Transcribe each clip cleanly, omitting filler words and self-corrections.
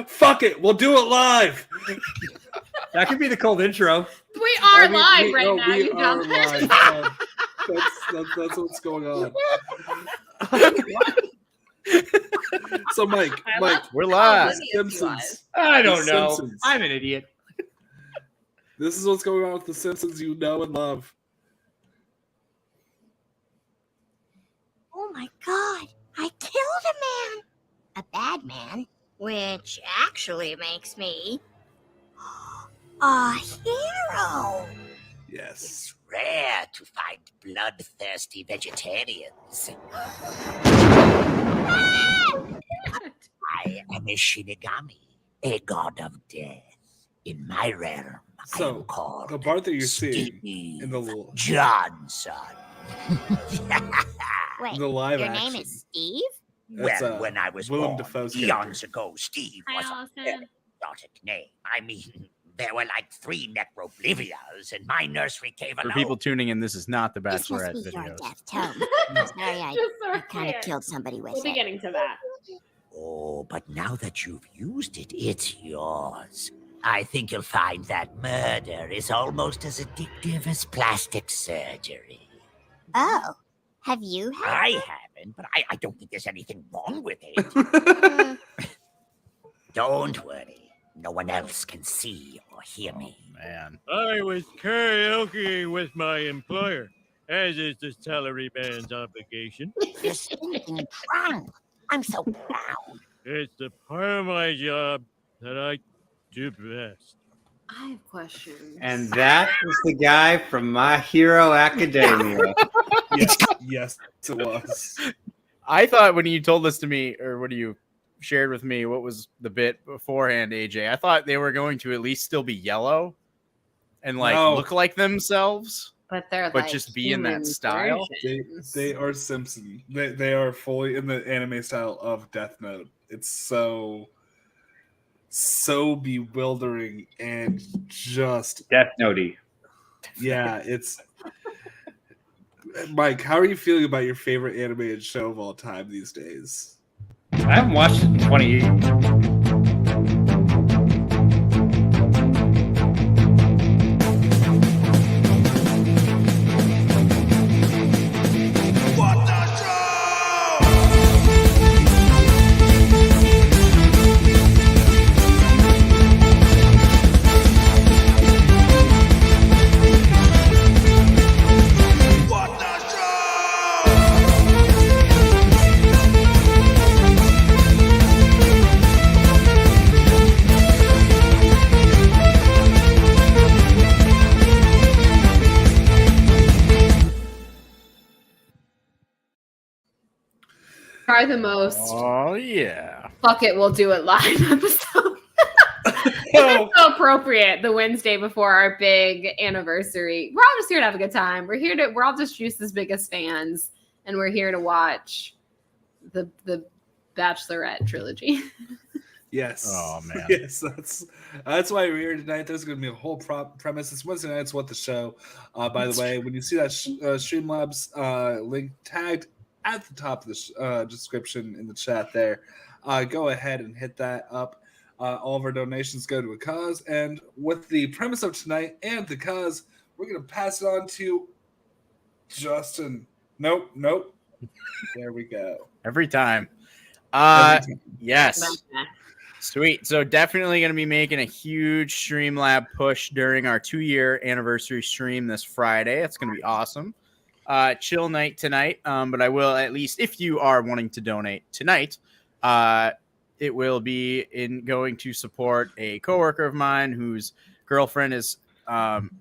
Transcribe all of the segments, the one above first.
Fuck it, we'll do it live. That could be the cold intro. We are live right now, you dumbass. That's what's going on. So, Mike, we're live. Simpsons. I don't know. Simpsons. I'm an idiot. This is what's going on with the Simpsons you know and love. Oh my God, I killed a man. A bad man, which actually makes me a hero. Yes. It's rare to find bloodthirsty vegetarians. I am a Shinigami, a god of death. In my realm, I am called the part that you're Steve seeing in the little Johnson. Wait, the live your action. name is Steve? Well, when I was Willem born, Dafoe's eons ago, Steve Hi, was a Allison. very exotic name. I mean, there were like 3 Necroblivias, and my nursery cave For alone. people tuning in, this is not the This Bachelorette must be your videos. death tome. Sorry, I Just so kind of clear. killed somebody with We'll be it. getting to that. Oh, but now that you've used it, it's yours. I think you'll find that murder is almost as addictive as plastic surgery. Oh, have you had I it? haven't, but I don't think there's anything wrong with it. Don't worry. No one else can see or hear me. Man. I was karaokeing with my employer, as is the salaryman's obligation. You're stinking drunk. I'm so proud. It's the part of my job that I do best. I have questions. And that is the guy from My Hero Academia. Yes, it was. I thought when you told this to me, or when you shared with me what was the bit beforehand, AJ, I thought they were going to at least still be yellow and look like themselves, But they're but like just be in that human style. versions. They are Simpson. They are fully in the anime style of Death Note. It's so bewildering and just Death Note-y. yeah. It's Mike. How are you feeling about your favorite animated show of all time these days? I haven't watched it in 20 years. Are the most Oh yeah. fuck it, we'll do it live episode. It's so appropriate the Wednesday before our big anniversary. We're all just here to have a good time. We're all just Juice's biggest fans, and we're here to watch the Bachelorette trilogy. Yes. Oh man. Yes, that's why we're here tonight. There's going to be a whole premise. It's Wednesday nights. What the show? By the way, when you see that Streamlabs link tagged at the top of the description in the chat there, go ahead and hit that up. All of our donations go to a cause, and with the premise of tonight and the cause, we're going to pass it on to Justin. Nope. There we go. Every time. Every time. Yes. Sweet. So definitely going to be making a huge Streamlab push during our 2-year anniversary stream this Friday. It's going to be awesome. Chill night tonight. But I will, at least if you are wanting to donate tonight, it will be going to support a coworker of mine whose girlfriend has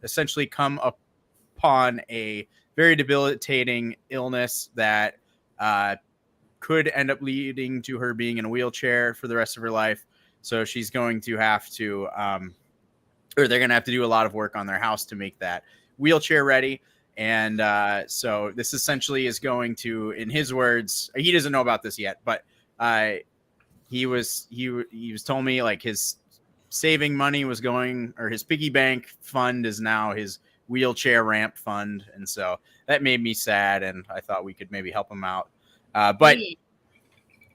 essentially come upon a very debilitating illness that could end up leading to her being in a wheelchair for the rest of her life. So she's going to have to, or they're going to have to do a lot of work on their house to make that wheelchair ready. And so this essentially is going to, in his words, he doesn't know about this yet, but he was told me like his saving money was going, or his piggy bank fund is now his wheelchair ramp fund. And so that made me sad. And I thought we could maybe help him out. But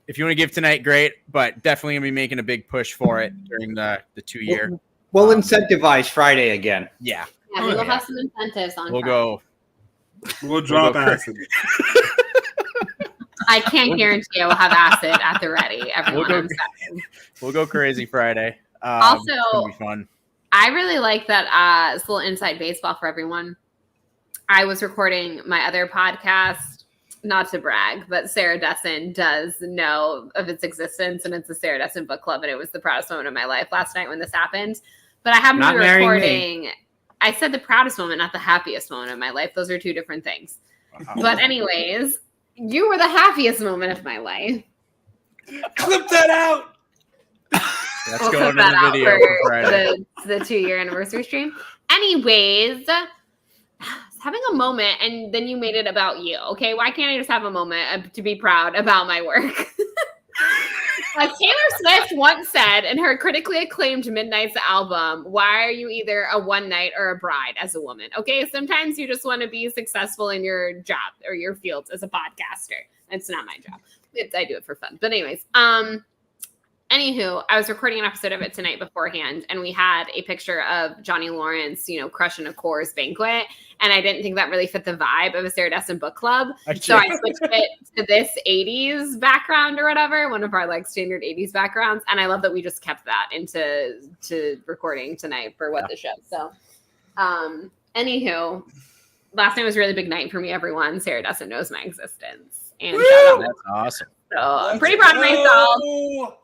if you want to give tonight, great, but definitely gonna be making a big push for it during the 2-year. We'll incentivize Friday again. Yeah, Yeah, we will have some incentives on. we'll Friday. go. We'll drop go acid. I can't guarantee I will have acid at the ready. Everyone, We'll I'm go- sorry. We'll go crazy Friday. Also- it's gonna be fun. I really like that. It's a little inside baseball for everyone. I was recording my other podcast, not to brag, but Sarah Dessen does know of its existence, and it's the Sarah Dessen Book Club, and it was the proudest moment of my life last night when this happened. But I happened to Not be marrying me. recording. I said the proudest moment, not the happiest moment of my life. Those are two different things. Wow. But anyways, you were the happiest moment of my life. Clip that out. That's We'll going put in that the out video for Friday. the 2-year anniversary stream. Anyways, having a moment, and then you made it about you. Okay, why can't I just have a moment to be proud about my work? Like Taylor Swift once said in her critically acclaimed Midnight's album, why are you either a one night or a bride as a woman? Okay, sometimes you just want to be successful in your job or your field as a podcaster. It's not my job. I do it for fun. But anyways, anywho, I was recording an episode of it tonight beforehand, and we had a picture of Johnny Lawrence, crushing a Coors banquet, and I didn't think that really fit the vibe of a Sarah Dessen book club, so I switched it to this 80s background or whatever, one of our like standard 80s backgrounds, and I love that we just kept that into recording tonight for the show. So, anywho, last night was a really big night for me, everyone. Sarah Dessen knows my existence, and shout out. That's awesome. So I'm pretty proud of myself.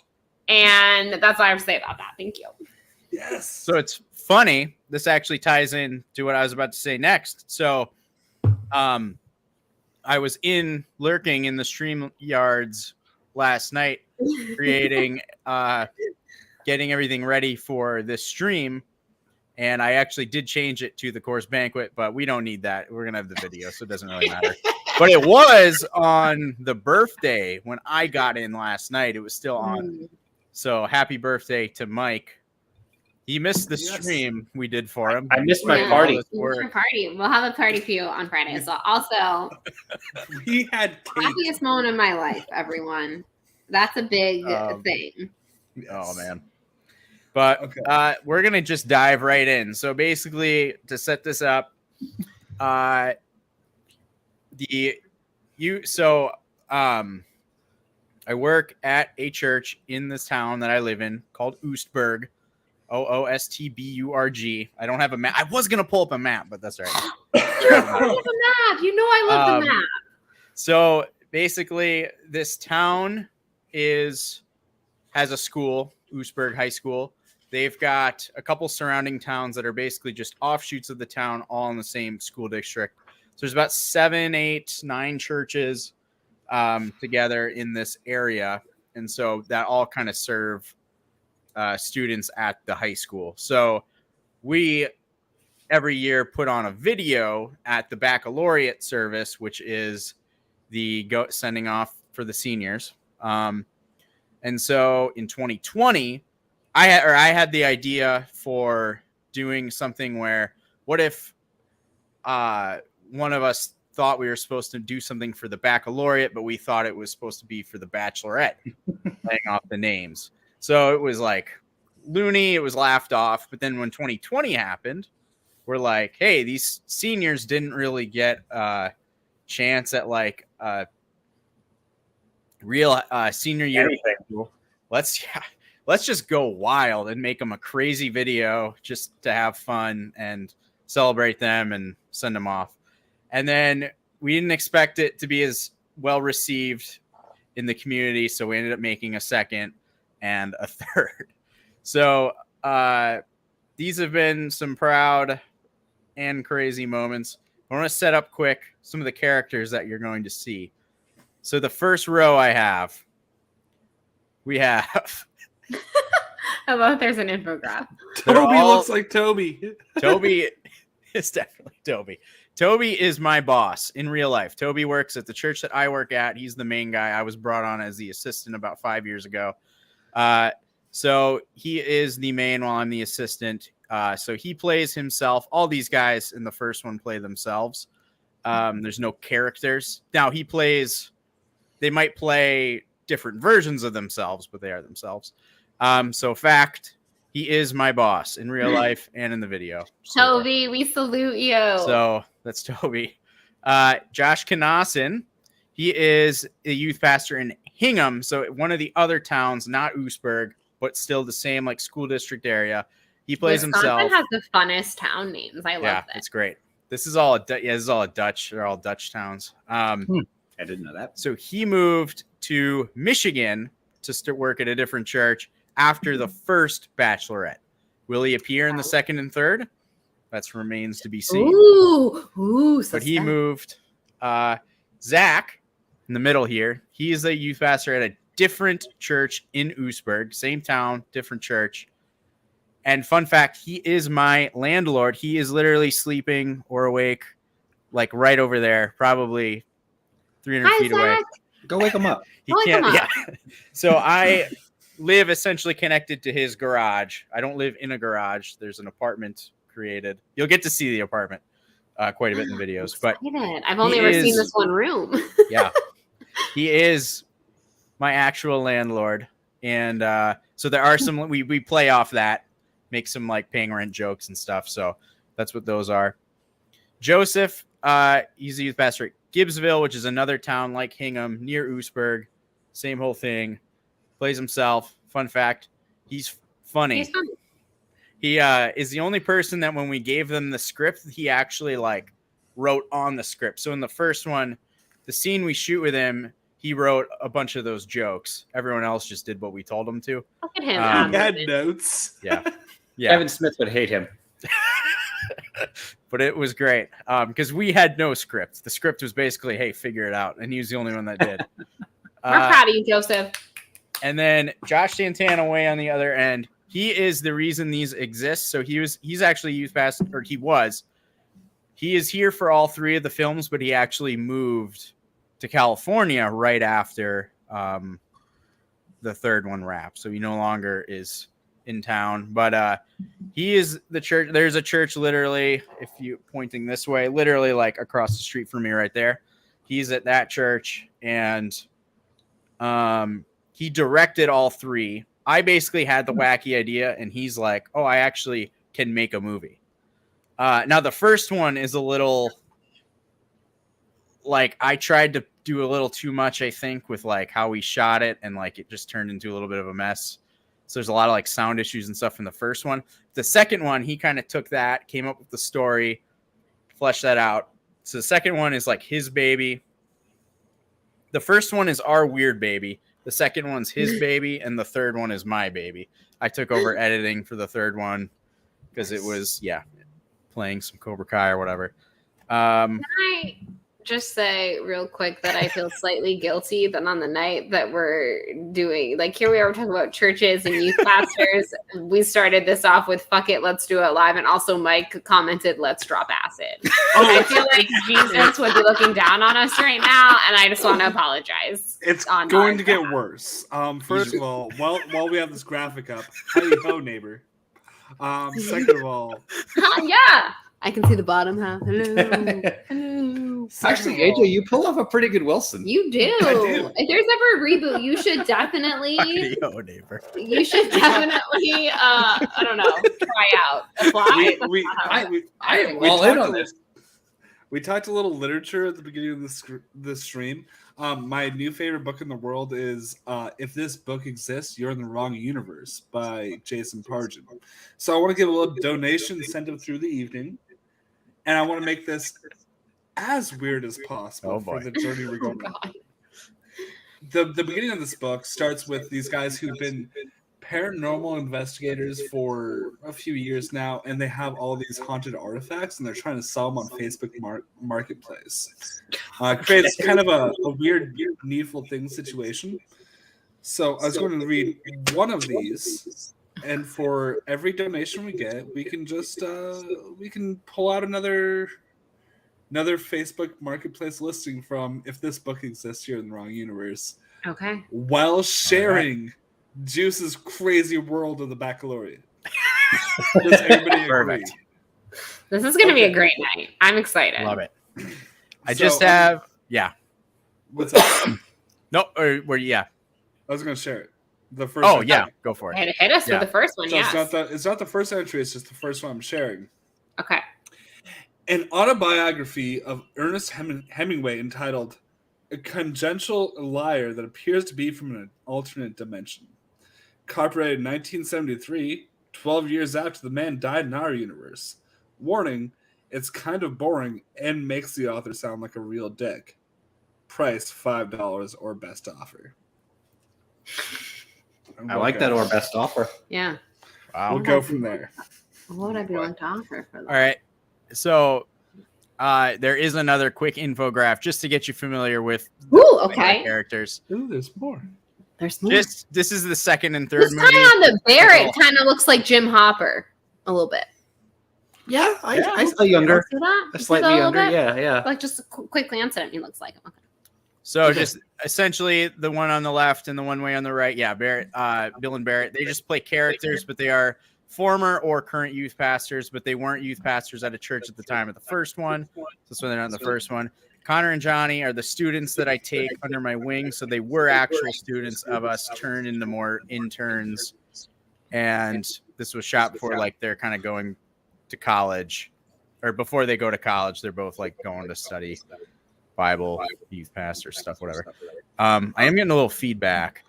And that's all I have to say about that. Thank you. Yes. So it's funny. This actually ties in to what I was about to say next. So, I was lurking in the stream yards last night, creating, getting everything ready for this stream. And I actually did change it to the Coors Banquet, but we don't need that. We're going to have the video, so it doesn't really matter. But it was on the birthday when I got in last night. It was still on. So happy birthday to Mike. He missed the stream we did for him. I missed my Yeah. party. Your party. We'll have a party for you on Friday as well. Also, We had cake. happiest moment of my life, everyone. That's a big thing. Oh, man. But Okay. we're going to just dive right in. So basically, to set this up, I work at a church in this town that I live in called Oostburg, Oostburg. I don't have a map. I was going to pull up a map, but that's all right. I love the map. You know I love the map. So basically, this town has a school, Oostburg High School. They've got a couple surrounding towns that are basically just offshoots of the town, all in the same school district. So there's about 7, 8, 9 churches together in this area. And so that all kind of serve students at the high school. So we every year put on a video at the baccalaureate service, which is the sending off for the seniors. And so in 2020, I had the idea for doing something where, what if one of us thought we were supposed to do something for the baccalaureate, but we thought it was supposed to be for the bachelorette, laying off the names. So it was like loony, it was laughed off. But then when 2020 happened, we're like, hey, these seniors didn't really get a chance at like a real senior year. Let's just go wild and make them a crazy video just to have fun and celebrate them and send them off. And then we didn't expect it to be as well received in the community, so we ended up making a second and a third. So these have been some proud and crazy moments. I want to set up quick some of the characters that you're going to see. So the first row we have I love there's an infograph. Toby looks like Toby. Toby is definitely Toby. Toby is my boss in real life. Toby works at the church that I work at. He's the main guy. I was brought on as the assistant about 5 years ago. So he is the main while I'm the assistant. So he plays himself. All these guys in the first one play themselves. There's no characters. Now they might play different versions of themselves, but they are themselves. So fact, he is my boss in real life and in the video. Toby, we salute you. So that's Toby. Josh Knassen, he is a youth pastor in Hingham, so one of the other towns, not Oostburg, but still the same like school district area. He plays Wisconsin himself. has the funnest town names. I love Yeah, that. it's great. This is all a Dutch. They're all Dutch towns. I didn't know that. So he moved to Michigan to start work at a different church after the first Bachelorette. Will he appear in the second and third? That remains to be seen. Ooh, But he moved. Zach, in the middle here, he is a youth pastor at a different church in Oostburg, same town, different church. And fun fact, he is my landlord. He is literally sleeping or awake, like right over there, probably 300 Hi, feet away. Zach. Go wake him up. He Wake him can't. up. Yeah. So I live essentially connected to his garage. I don't live in a garage. There's an apartment created. You'll get to see the apartment quite a bit in the videos. But Excited. I've only ever seen this one room. yeah, he is my actual landlord, and so there are some. We play off that, make some like paying rent jokes and stuff. So that's what those are. Joseph, he's a youth pastor at Gibbsville, which is another town like Hingham near Oostburg. Same whole thing. Plays himself. Fun fact, he's funny. He's fun. He is the only person that when we gave them the script, he actually like wrote on the script. So in the first one, the scene we shoot with him, he wrote a bunch of those jokes. Everyone else just did what we told them to. Look at him. Um, He had notes. Yeah. Yeah. Kevin Smith would hate him. But it was great because we had no script. The script was basically, hey, figure it out. And he was the only one that did. We're proud of you, Joseph. And then Josh Santana way on the other end. He is the reason these exist. So he's actually youth pastor, or he was. He is here for all three of the films, but he actually moved to California right after the third one wrapped. So he no longer is in town. But he is the church. There's a church literally, if you pointing this way, literally like across the street from me right there. He's at that church, and he directed all three. I basically had the wacky idea, and he's like, oh, I actually can make a movie. Now, the first one is a little, like, I tried to do a little too much, I think, with, like, how we shot it, and, like, it just turned into a little bit of a mess. So there's a lot of, like, sound issues and stuff in the first one. The second one, he kind of took that, came up with the story, fleshed that out. So the second one is, like, his baby. The first one is our weird baby. The second one's his baby, and the third one is my baby. I took over editing for the third one because it was, playing some Cobra Kai or whatever. Can I just say real quick that I feel slightly guilty that on the night that we're doing, like, here we are, we're talking about churches and youth pastors. We started this off with "fuck it, let's do it live," and also Mike commented, "let's drop acid." I feel like Jesus would be looking down on us right now, and I just want to apologize. It's on going our to get behalf. worse. First of all, while we have this graphic up, howdy ho, neighbor. Second of all, Yeah, I can see the bottom half. Hello, hello. Actually, AJ, you pull off a pretty good Wilson. You do. I do. If there's ever a reboot, you should definitely. Yo, neighbor. You should definitely. I don't know. Try out. Apply. I am all in on this. We talked a little literature at the beginning of this stream. My new favorite book in the world is "If This Book Exists, You're in the Wrong Universe" by Jason Pargin. So I want to give a little donation, send them through the evening, and I want to make this as weird as possible for the journey we're going on. The beginning of this book starts with these guys who've been paranormal investigators for a few years now, and they have all these haunted artifacts, and they're trying to sell them on Facebook Marketplace. Creates kind of a weird, needful thing situation. So I was going to read one of these, and for every donation we get, we can just we can pull out another Facebook Marketplace listing from "If This Book Exists, You're in the Wrong Universe," Okay. while sharing Juice's crazy world of the Baccalaureate. Does everybody agree? Perfect. This is going to be a great night. I'm excited. Love it. I So, just have, What's up? no, or yeah. I was gonna share it. The first. Oh entry. yeah, go for it. Hit us Yeah. with the first one. So Yes. it's not the first entry. It's just the first one I'm sharing. Okay. An autobiography of Ernest Hemingway entitled "A Congenital Liar That Appears to Be from an Alternate Dimension." Copyrighted in 1973, 12 years after the man died in our universe. Warning, it's kind of boring and makes the author sound like a real dick. Price $5 or best offer. I like that or best offer. Yeah. Wow. We'll go from there. What would I be willing to offer for that? All right. So there is another quick infographic just to get you familiar with Ooh, the okay. characters. Ooh, there's more. There's more. This is the second and third This guy movie. on the Barrett kind of looks like Jim Hopper a little bit. Yeah, I still younger. See that? You see that Slightly a little younger. bit? Yeah. Like just a quick glance at him, he looks like him. Okay. So just essentially the one on the left and the one way on the right. Yeah, Barrett, Bill and Barrett. They just play characters, but they are former or current youth pastors, but they weren't youth pastors at a church at the time of the first one. So that's why they're not in the first one. Connor and Johnny are the students that I take under my wing. So they were actual students of us turned into more interns. And this was shot before like they're kind of going to college, or before they go to college. They're both like going to study Bible, youth pastor stuff, whatever. I am getting a little feedback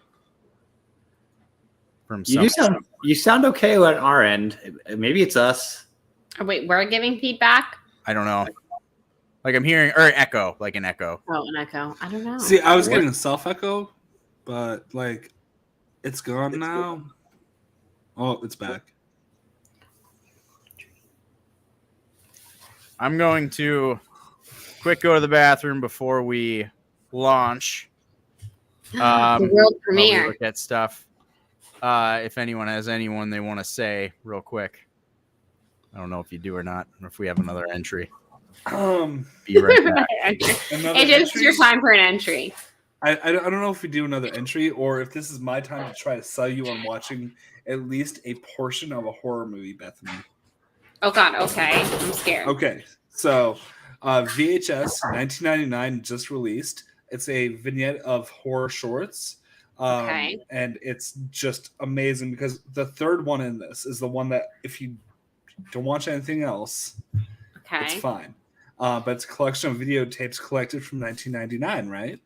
from some. You sound okay on our end. Maybe it's us. Oh, wait, we're giving feedback? I don't know. Like I'm hearing or echo, like an echo. Oh, an echo. I don't know. See, I was getting a self echo, but like it's gone now. Oh, it's back. I'm going to quick go to the bathroom before we launch. the world while we premiere. look at stuff. If anyone has anyone they want to say real quick. I don't know if you do or not, or if we have another entry. Be right back. Another It is entry? your time for an entry. I don't know if we do another entry or if this is my time to try to sell you on watching at least a portion of a horror movie, Bethany. Oh God. Okay, I'm scared. Okay, so VHS 1999 just released. It's a vignette of horror shorts. Okay. And it's just amazing because the third one in this is the one that if you don't watch anything else, Okay. it's fine. But it's a collection of videotapes collected from 1999, right?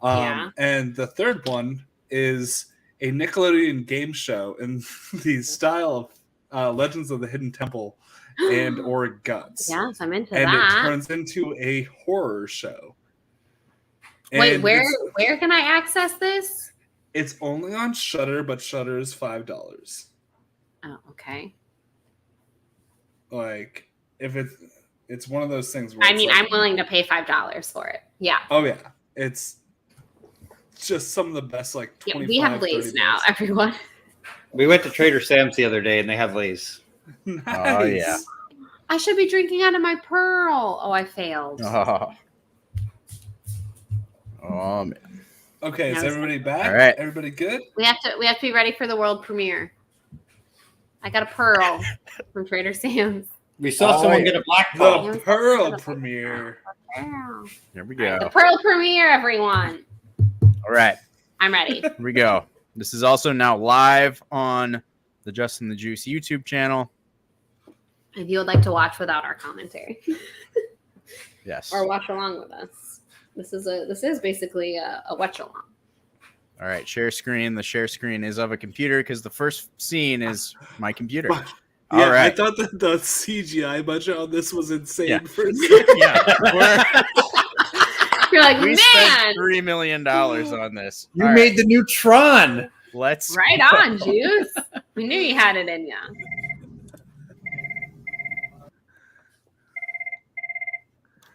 Yeah. And the third one is a Nickelodeon game show in the style of Legends of the Hidden Temple and or Guts. Yes, I'm into And that. it turns into a horror show. Wait, And where can I access this? It's only on Shudder, but Shudder is $5. Oh, okay. Like if it's one of those things where I it's mean, like, I'm willing to pay $5 for it. Yeah. oh yeah, it's just some of the best. Like Yeah, 25, we have 30 Lay's now, minutes. everyone. We went to Trader Sam's the other day and they have Lay's. Nice. Oh, yeah. I should be drinking out of my pearl. Oh, I failed. Oh man. Okay, is That was- everybody back? All right. Everybody good? We have to be ready for the world premiere. I got a pearl from Trader Sam's. We saw Oh, someone yeah. get a black The ball. Pearl premiere. Wow. Here we The go. pearl premiere, everyone. All right. I'm ready. Here we go. This is also now live on the Justin the Juice YouTube channel. If you would like to watch without our commentary Yes. or watch along with us, this is basically a watch along. All right. Share screen. The share screen is of a computer because the first scene is my computer. Yeah, All right. I thought that the CGI budget on this was insane Yeah. for a second. Yeah. You're like, We man, spent $3 million on this. You All made right, the new Tron. let's right on, Juice. We knew you had it in you.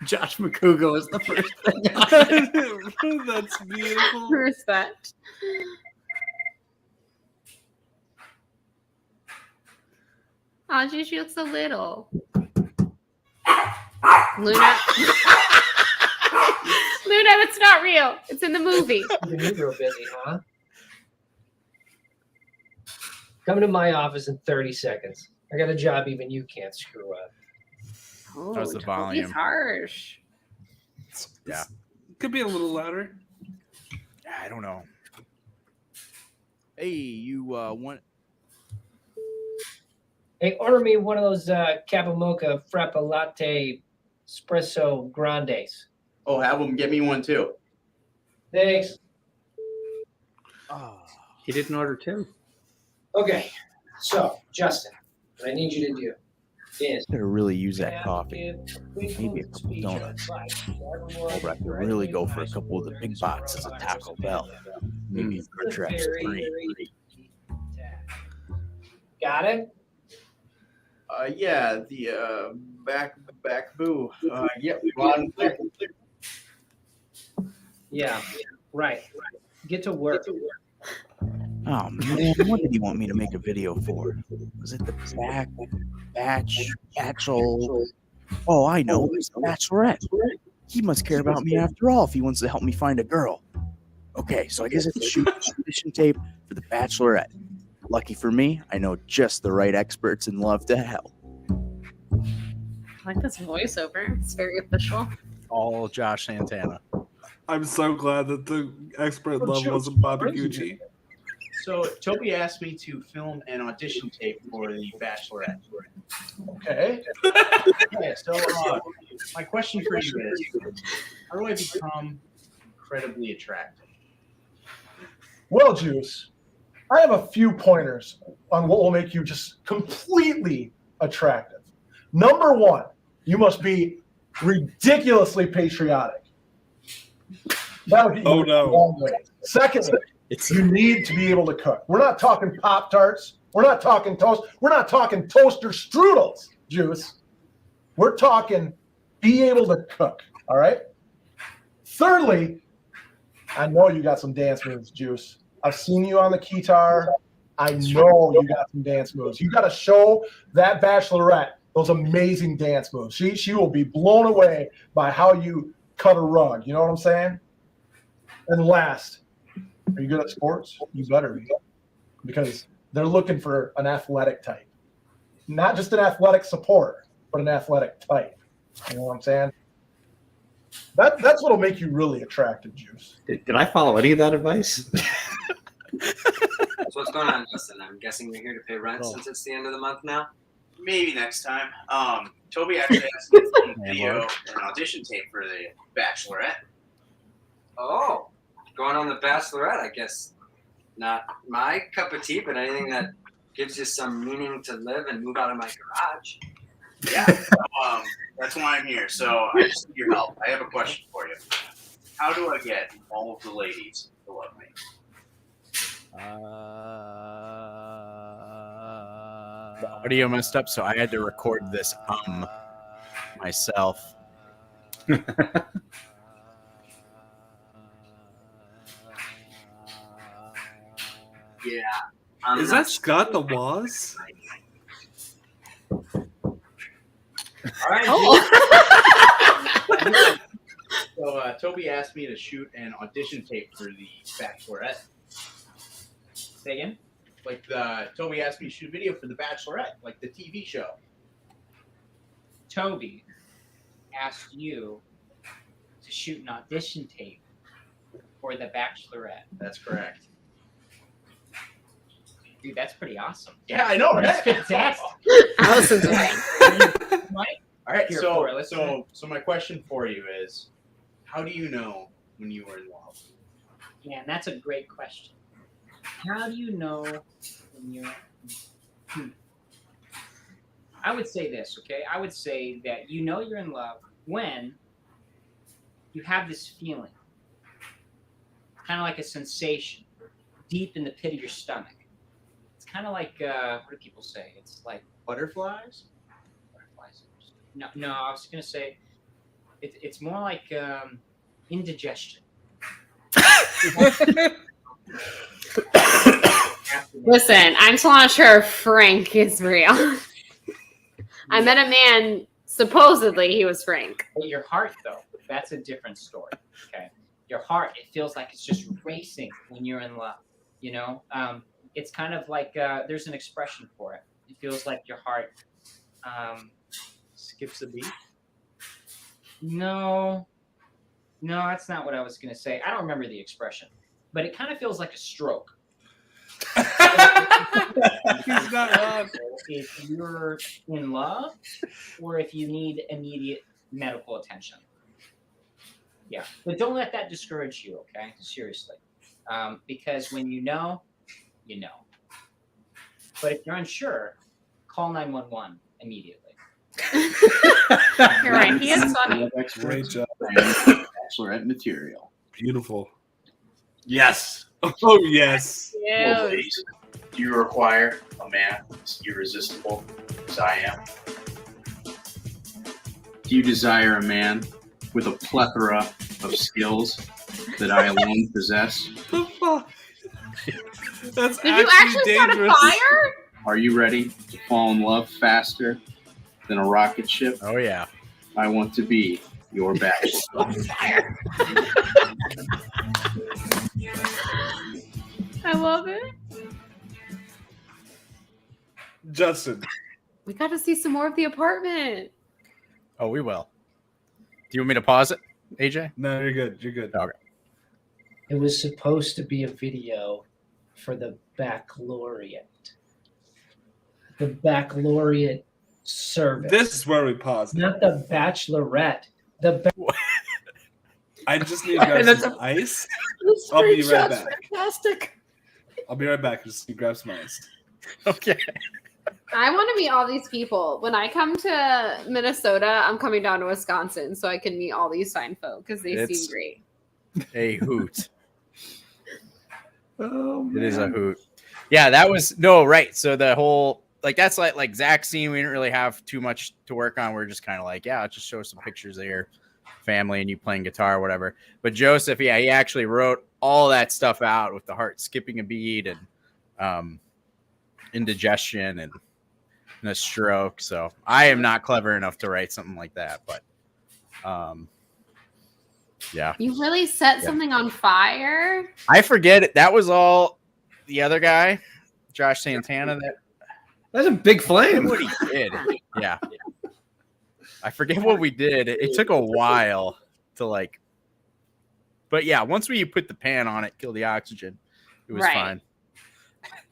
Josh McCougal is the first thing. That's beautiful. Respect. Oh, Juice, you look so little. Luna. Luna, that's not real. It's in the movie. You're real busy, huh? Come to my office in 30 seconds. I got a job even you can't screw up. Oh, How's the Toby's volume? harsh. Yeah. Could be a little louder. I don't know. Hey, you want? Hey, order me one of those Capo Mocha Frappa Latte Espresso Grandes. Oh, have them get me one too. Thanks. Oh, He didn't order two. Okay, so Justin, what I need you to do is Could really use that coffee. Maybe a couple donuts. Or I could really go for a couple of the big boxes of Taco Bell. Maybe a Traps 3. Got it? Yeah, the back boo. Yeah, Yeah, right. Get to work. Oh man, what did he want me to make a video for? Was it the Bachelor? Oh, I know. It's the Bachelorette. He must care about me after all if he wants to help me find a girl. Okay, so I guess I have to shoot audition tape for the Bachelorette. Lucky for me, I know just the right experts and love to help. I like this voiceover. It's very official. all Josh Santana. I'm so glad that the expert level wasn't Bobby Gucci. So Toby asked me to film an audition tape for the Bachelorette. Okay. Yeah, so my question for you is, how do I become incredibly attractive? Well, Juice, I have a few pointers on what will make you just completely attractive. Number one, you must be ridiculously patriotic. That would be Oh, no. a long way. Secondly, you need to be able to cook. We're not talking Pop-Tarts. We're not talking toast. We're not talking toaster strudels, Juice. We're talking be able to cook, all right? Thirdly, I know you got some dance moves, Juice. I've seen you on the guitar. I know you got some dance moves. You got to show that Bachelorette those amazing dance moves. She will be blown away by how you cut a rug. You know what I'm saying? And last, are you good at sports? You better be, because they're looking for an athletic type, not just an athletic support, but an athletic type. You know what I'm saying? That's what'll make you really attractive, Juice. Did I follow any of that advice? So what's going on, Justin? I'm guessing you're here to pay rent since it's the end of the month now? Maybe next time. Toby actually asked me to film a video and an audition tape for the Bachelorette. Oh, going on the Bachelorette, I guess. Not my cup of tea, but anything that gives you some meaning to live and move out of my garage. Yeah, so, that's why I'm here. So I just need your help. I have a question for you. How do I get all of the ladies to love me? The audio messed up, so I had to record this myself. Yeah. Is that Scott the Waz? All right. Oh. So Toby asked me to shoot an audition tape for the Bachelorette. Say again? Like Toby asked me to shoot a video for the Bachelorette, like the TV show. Toby asked you to shoot an audition tape for the Bachelorette. That's correct. Dude, that's pretty awesome. Yeah, I know, right? That's fantastic. Allison's right. All right, Here, so Corey, let's do it. so my question for you is, how do you know when you are in love? Yeah, and that's a great question. How do you know when you're... I would say this, okay? I would say that you know you're in love when you have this feeling, kind of like a sensation deep in the pit of your stomach. It's kind of like, what do people say? It's like Butterflies? butterflies. No, I was going to say it's more like indigestion. Listen, I'm just not sure Frank is real. I met a man, supposedly he was Frank. But your heart, though, that's a different story. Okay, your heart, it feels like it's just racing when you're in love. You know, it's kind of like there's an expression for it. It feels like your heart Skips a beat? No, that's not what I was going to say. I don't remember the expression, but it kind of feels like a stroke. He's not wrong. If you're in love or if you need immediate medical attention. Yeah, but don't let that discourage you, okay? Seriously. Because when you know, you know. But if you're unsure, call 911 immediately. You're right. He is funny. Great job. Bachelorette material. Beautiful. Yes. Oh, yes. Well, Yeah. ladies, do you require a man as irresistible as I am? Do you desire a man with a plethora of skills that I alone possess? The fuck? That's Did you actually start a dangerous. fire? Are you ready to fall in love faster than a rocket ship? Oh, yeah. I want to be your bachelor. I love it. Justin. We got to see some more of the apartment. Oh, we will. Do you want me to pause it, AJ? No, you're good. You're good. Okay. It was supposed to be a video for the Bachelorette. The Bachelorette service. This is where we pause. Not the Bachelorette. I just need to grab some ice. I'll be right back. Fantastic. I'll be right back. Just grab some ice. Okay. I want to meet all these people. When I come to Minnesota, I'm coming down to Wisconsin so I can meet all these fine folk because they seem great. A hoot. Oh, it is a hoot. Yeah, that was right. So the whole that's like Zach's scene. We didn't really have too much to work on. We're just kind of like, yeah, I'll just show some pictures of your family and you playing guitar or whatever. But Joseph, yeah, he actually wrote all that stuff out with the heart skipping a beat and indigestion and a stroke. So I am not clever enough to write something like that, but yeah. You really set something on fire? I forget it. That was all the other guy, Josh Santana. That's a big flame. What he did. Yeah. I forget what we did. It took a while to but yeah, once we put the pan on it, kill the oxygen, it was fine.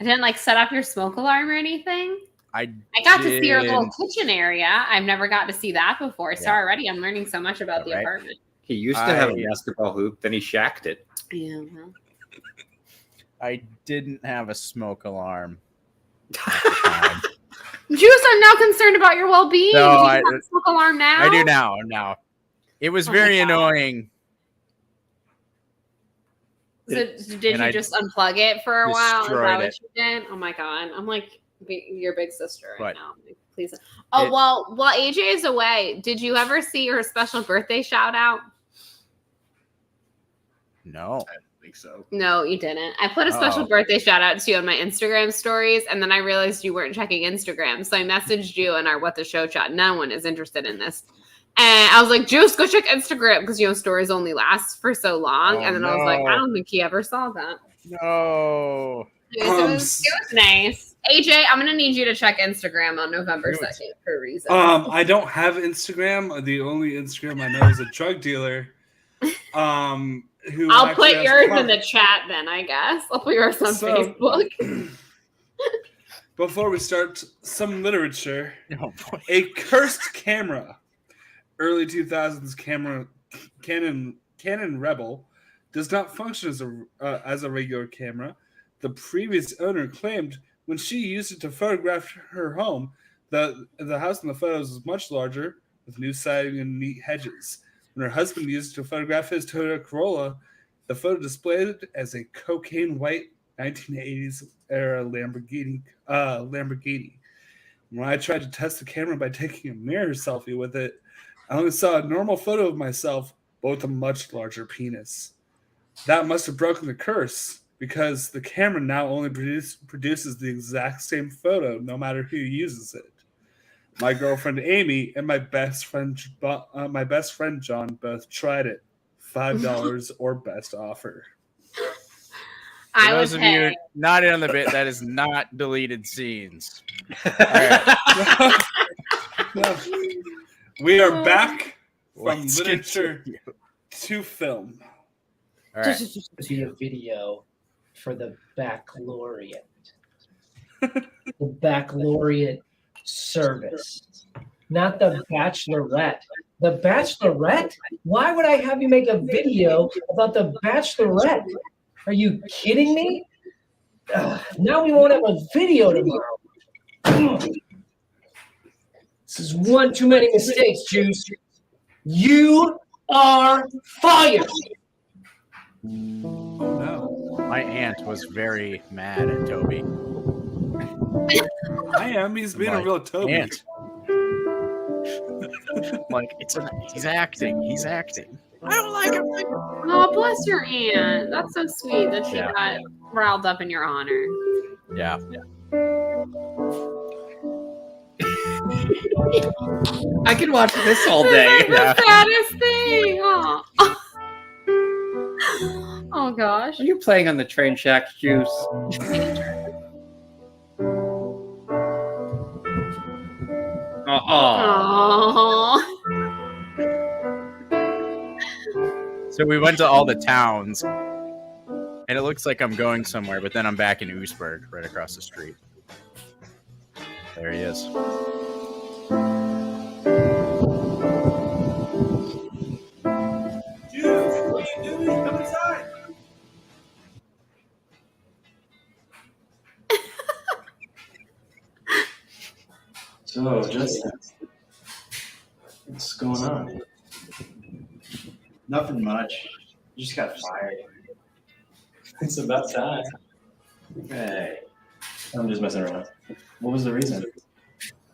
I didn't set up your smoke alarm or anything. I got to see your little kitchen area. I've never got to see that before. So Yeah. already I'm learning so much about the Right. apartment. He used to have a basketball hoop, then he shacked it. Yeah. I didn't have a smoke alarm. Juice, I'm now concerned about your well-being. No, Do you I- have a smoke alarm now? I do now. Now, it was Oh my very God. annoying. So did And you I just unplug it for a while? Is destroyed that what it. you did? Oh my God. I'm like your big sister right But now. Like, please. Oh, it- while AJ is away, did you ever see her special birthday shout out? No. I don't think so. No, you didn't. I put a special Oh. birthday shout out to you on my Instagram stories, and then I realized you weren't checking Instagram. So I messaged you in our What the Show chat. No one is interested in this. And I was like, Juice, go check Instagram because, stories only last for so long. Oh, and then I was like, I no. don't think he ever saw that. No. It was nice. AJ, I'm going to need you to check Instagram on November 2nd for a reason. I don't have Instagram. The only Instagram I know is a drug dealer. Who I'll actually put has yours pub- in the chat then, I guess. I'll put yours on So- Facebook. Before we start, some literature. Oh, boy. A cursed camera. Early 2000s Canon Rebel does not function as a regular camera. The previous owner claimed when she used it to photograph her home, the house in the photos was much larger with new siding and neat hedges. When her husband used it to photograph his Toyota Corolla, the photo displayed it as a cocaine white 1980s era Lamborghini. When I tried to test the camera by taking a mirror selfie with it, I only saw a normal photo of myself, but with a much larger penis. That must have broken the curse, because the camera now only produces the exact same photo, no matter who uses it. My girlfriend Amy and my best friend John both tried it. $5 or best offer. For those of you not in on the bit, that is not deleted scenes. All right. We are back from Let's literature to film. All right. This is be a video for the Bachelorette The baccalaureate service, not the Bachelorette. The Bachelorette? Why would I have you make a video about the Bachelorette? Are you kidding me? Now we won't have a video tomorrow. This is one too many mistakes, Juice. You are fired. Oh no. My aunt was very mad at Toby. I am. He's being a real Toby. Aunt. Like he's acting. He's acting. I don't like him. Oh, bless your aunt. That's so sweet that she got riled up in your honor. Yeah. I could watch this all day. The saddest thing. Oh. Oh gosh. Are you playing on the train shack, Juice? Oh. So we went to all the towns, and it looks like I'm going somewhere, but then I'm back in Oosburg, right across the street. There he is. Dude, what are you doing? Come inside. So, Justin, what's going on? Nothing much. You just got fired. It's about time. Hey, I'm just messing around. What was the reason?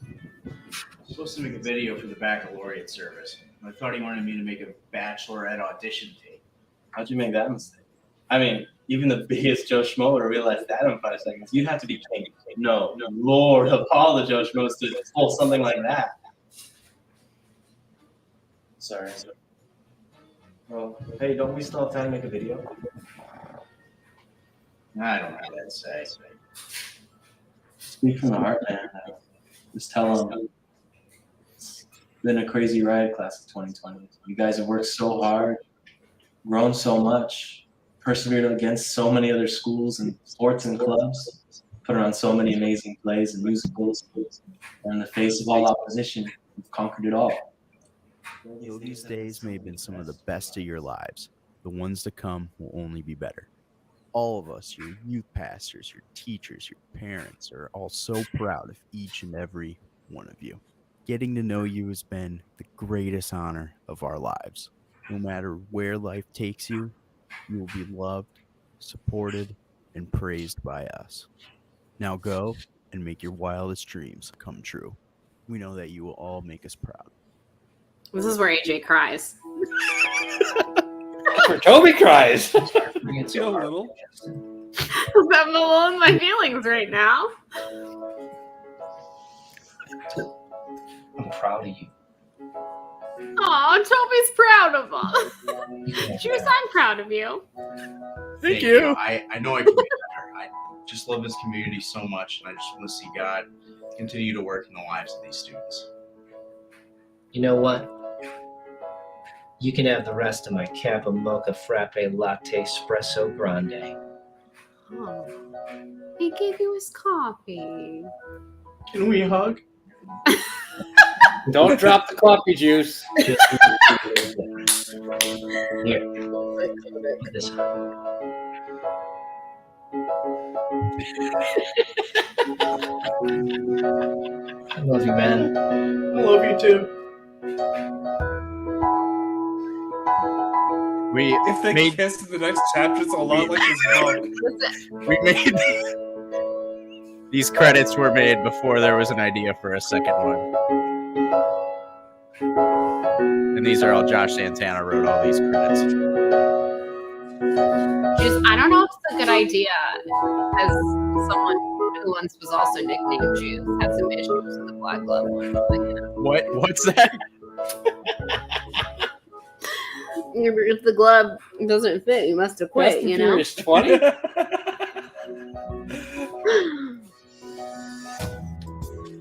I'm supposed to make a video for the baccalaureate service. I thought he wanted me to make a Bachelorette audition tape. How'd you make that mistake? I mean, even the biggest Joe Schmo would have realized that in 5 seconds. You'd have to be king. No, Lord of all the Joe Schmoes to pull something like that. Sorry. Well, hey, don't we still have time to make a video? I don't have that to say. Speak from the heart, man. Just tell them it's been a crazy ride, class of 2020. You guys have worked so hard, grown so much, persevered against so many other schools and sports and clubs, put on so many amazing plays and musicals, and in the face of all opposition, you've conquered it all. You know, these days may have been some of the best of your lives. The ones to come will only be better. All of us, your youth pastors, your teachers, your parents, are all so proud of each and every one of you. Getting to know you has been the greatest honor of our lives. No matter where life takes you, you will be loved, supported, and praised by us. Now go and make your wildest dreams come true. We know that you will all make us proud. This is where AJ cries. Where Toby cries. It's a little. I'm alone in my feelings right now. I'm proud of you. Oh, Toby's proud of us. Juice, I'm proud of you. Thank you. I know I can get better. I just love this community so much, and I just want to see God continue to work in the lives of these students. You know what? You can have the rest of my Kappa Mocha Frappe Latte Espresso Grande. Oh, he gave you his coffee. Can we hug? Don't drop the coffee juice. Here, look at this. I love you, man. I love you too. If they kiss in the next chapter, it's a lot like this book. We made these credits were made before there was an idea for a second one. And these are all Josh Santana wrote all these credits. Juice, I don't know if it's a good idea, as someone who once was also nicknamed Juice had some issues with the Black Glove one. What's that? If the glove doesn't fit, you must have quit, you know? 20?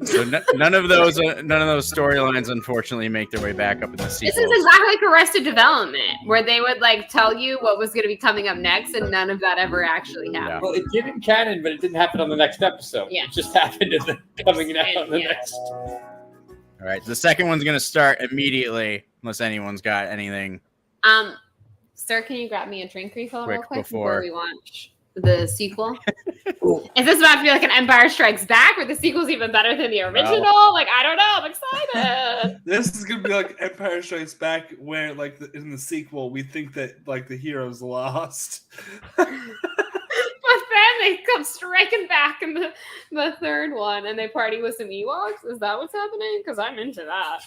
So none of those storylines, unfortunately, make their way back up in the sequel. This is exactly like Arrested Development, where they would like tell you what was going to be coming up next, and none of that ever actually happened. Well, it did in canon, but it didn't happen on the next episode. Yeah. It just happened in the coming out on the next. All right, the second one's going to start immediately, unless anyone's got anything. Sir, can you grab me a drink refill real Quick quick before we watch the sequel? Is this about to be like an Empire Strikes Back, where the sequel's even better than the original? Like, I don't know. I'm excited. This is gonna be like Empire Strikes Back, where like in the sequel we think that like the hero's lost. But then they come striking back in the third one, and they party with some Ewoks. Is that what's happening? Because I'm into that.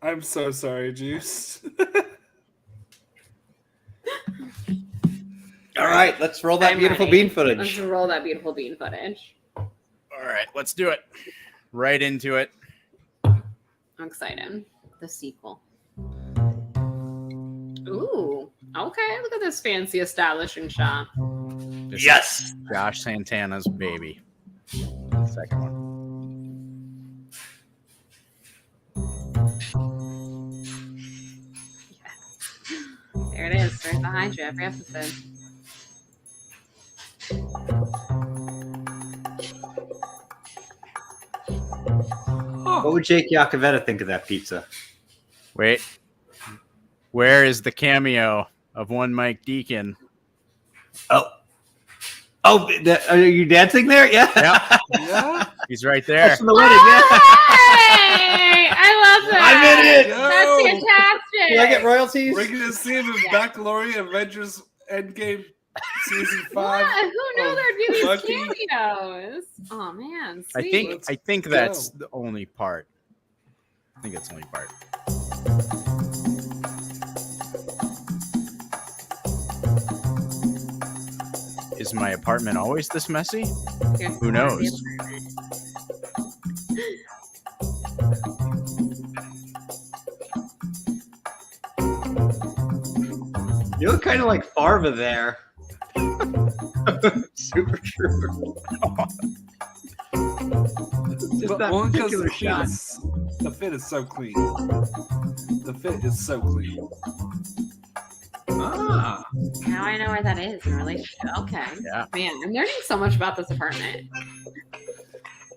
I'm so sorry, Juice. All right, let's roll that beautiful bean footage. Let's roll that beautiful bean footage. All right, let's do it. Right into it. I'm excited. The sequel. Ooh. Okay, look at this fancy establishing shot. This is Josh Santana's baby. Second one. There it is, right behind you every episode. What would Jake Iacovetta think of that pizza? Wait. Where is the cameo of one Mike Deacon? Oh, are you dancing there? Yeah. Yeah. He's right there. That's from the wedding, Hey, I love that. I'm in it. That's fantastic. Do I get royalties? We're gonna see him in Baccalaureate Avengers Endgame Season 5. What? Who knew there'd be these Lucky. cameos? Oh man, sweet. I think that's the only part. I think that's the only part. Is my apartment always this messy? Who knows? You look kind of like Farva there. Super true. Just But that only because particular shot. the fit is so clean. The fit is so clean. Ah. Now I know where that is in relationship. Okay. Yeah. Man, I'm learning so much about this apartment.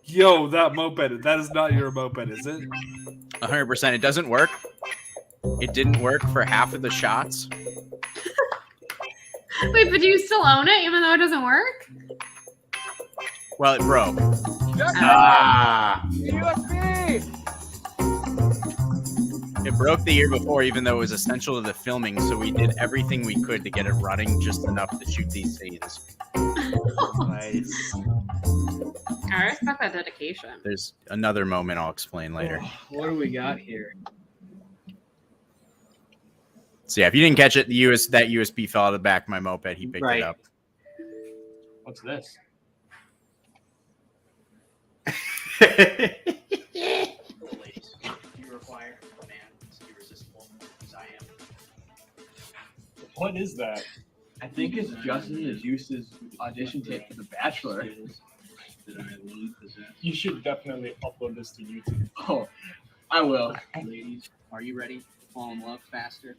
Yo, that moped. That is not your moped, is it? 100%. It doesn't work. It didn't work for half of the shots. Wait, but do you still own it even though it doesn't work? Well, it broke. It broke the year before, even though it was essential to the filming. So we did everything we could to get it running just enough to shoot these scenes. Nice. I respect that dedication. There's another moment I'll explain later. What do we got here? So yeah, if you didn't catch it, that USB fell out of the back of my moped. He picked it up. What's this? Ladies, you require a man as irresistible as I am. What is that? I think it's Justin and Juice's audition tape for The Bachelor. That I alone possess. You should definitely upload this to YouTube. Oh, I will. Ladies, are you ready to fall in love faster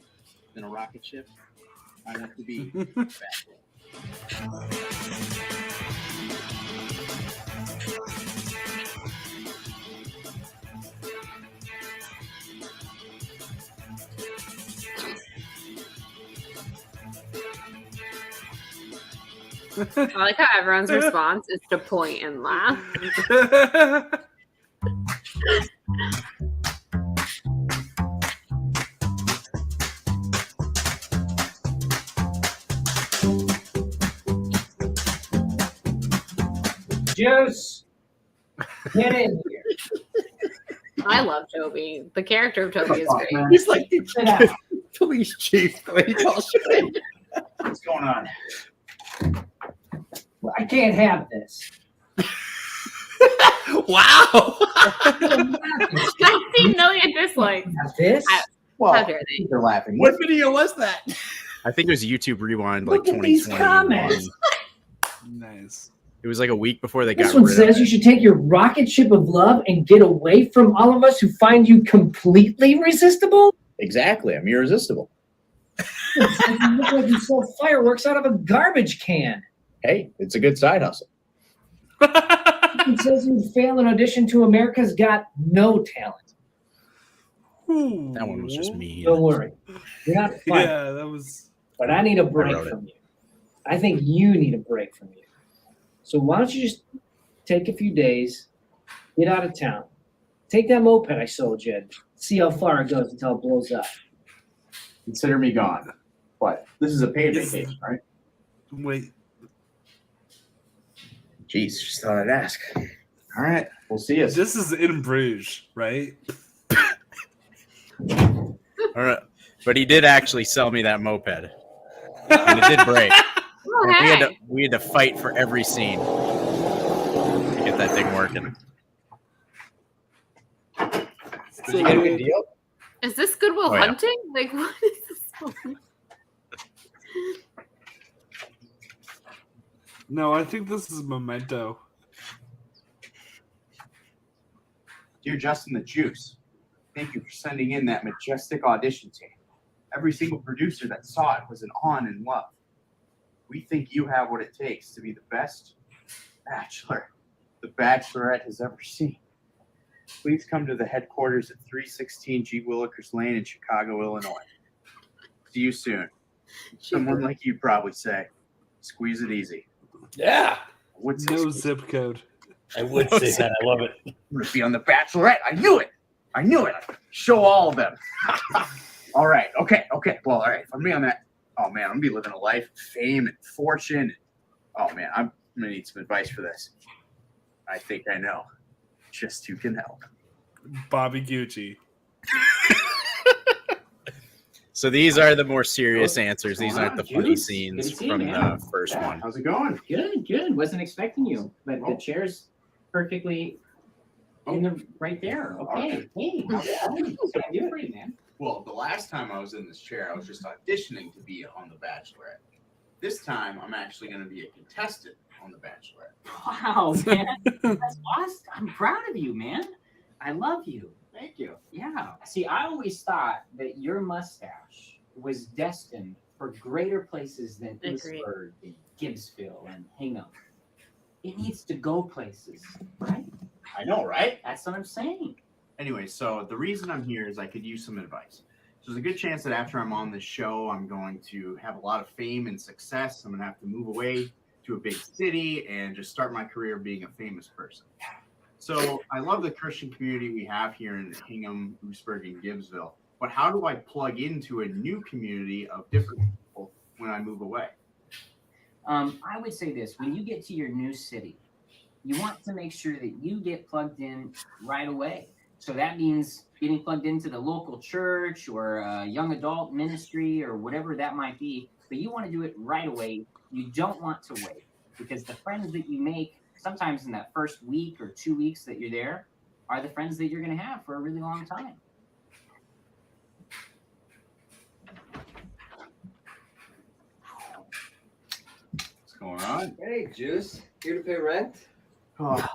than a rocket ship? I want to be Bachelor. I like how everyone's response is to point and laugh. Juice, get in here. I love Toby. The character of Toby is great. He's like the Sit down. police chief. The way he calls you. What's going on? I can't have this. Wow. 19 million dislikes. Have this? How dare they? They're laughing. What video was that? I think it was YouTube Rewind, Look like at these 2021. comments. Nice. It was like a week before they This got one rid of says it. you should take your rocket ship of love and get away from all of us who find you completely irresistible. Exactly. I'm irresistible. It says you look like you sell fireworks out of a garbage can. Hey, it's a good side hustle. It says you fail an audition to America's Got No Talent. That one was just mean. Don't worry. You're not funny. Yeah, that was. But I need a break wrote it. from you. I think you need a break from you. So why don't you just take a few days, get out of town, take that moped I sold you, and see how far it goes until it blows up. Consider me gone. But this is a paid vacation, right? Wait. Jeez, just thought I'd ask. All right, we'll see you. This is in Bruges, right? All right. But he did actually sell me that moped. And it did break. Oh, hey. We had to fight for every scene to get that thing working. Did you get a good deal? Is this Goodwill Oh, yeah. Hunting? Like, what is this one? No, I think this is Memento. Dear Justin the Juice, thank you for sending in that majestic audition tape. Every single producer that saw it was in awe and in love. We think you have what it takes to be the best bachelor the Bachelorette has ever seen. Please come to the headquarters at 316 G. Willikers Lane in Chicago, Illinois. See you soon. Someone like you probably say, squeeze it easy. Yeah. What's No zip code. I would say that. I love it. I'm going to be on the Bachelorette. I knew it. I knew it. Show all of them. All right. Okay. Well, all right. If I'm going to be on that, oh, man, I'm going to be living a life of fame and fortune. Oh, man, I'm going to need some advice for this. I think I know just who can help. Bobby Gucci. So these are the more serious answers. These aren't the funny Juice. scenes Good to see you, from man. the first one. How's it going? Good. Wasn't expecting you, but the chair's perfectly in the right there. Okay. Hey, how's it going? So I do for you, man. Well, the last time I was in this chair, I was just auditioning to be on The Bachelorette. This time, I'm actually going to be a contestant on The Bachelorette. Wow, man. That's awesome. I'm proud of you, man. I love you. Thank you. Yeah. See, I always thought that your mustache was destined for greater places than Agreed. Eastburg and Gibbsville and Hingham. It needs to go places, right? I know, right? That's what I'm saying. Anyway, so the reason I'm here is I could use some advice. So there's a good chance that after I'm on this show, I'm going to have a lot of fame and success. I'm going to have to move away to a big city and just start my career being a famous person. So I love the Christian community we have here in Hingham, Lewisburg, and Gibbsville. But how do I plug into a new community of different people when I move away? I would say this: when you get to your new city, you want to make sure that you get plugged in right away. So that means getting plugged into the local church or a young adult ministry or whatever that might be. But you want to do it right away. You don't want to wait, because the friends that you make sometimes in that first week or 2 weeks that you're there are the friends that you're going to have for a really long time. What's going on? Hey, Juice. Here to pay rent? Oh,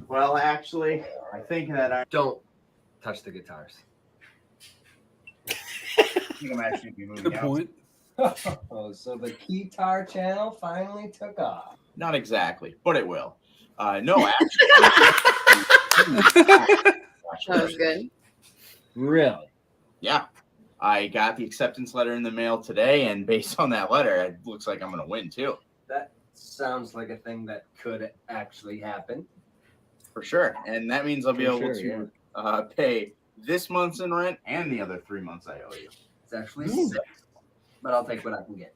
well, actually, I think that I Don't touch the guitars. think I'm actually be moving Good out. point. Oh, so the guitar channel finally took off. Not exactly, but it will. No, actually. That was good. Really? Yeah. I got the acceptance letter in the mail today, and based on that letter, it looks like I'm going to win too. That sounds like a thing that could actually happen. For sure. And that means I'll be For able sure, to pay this month's in rent and the other 3 months I owe you. It's actually 6, but I'll take what I can get.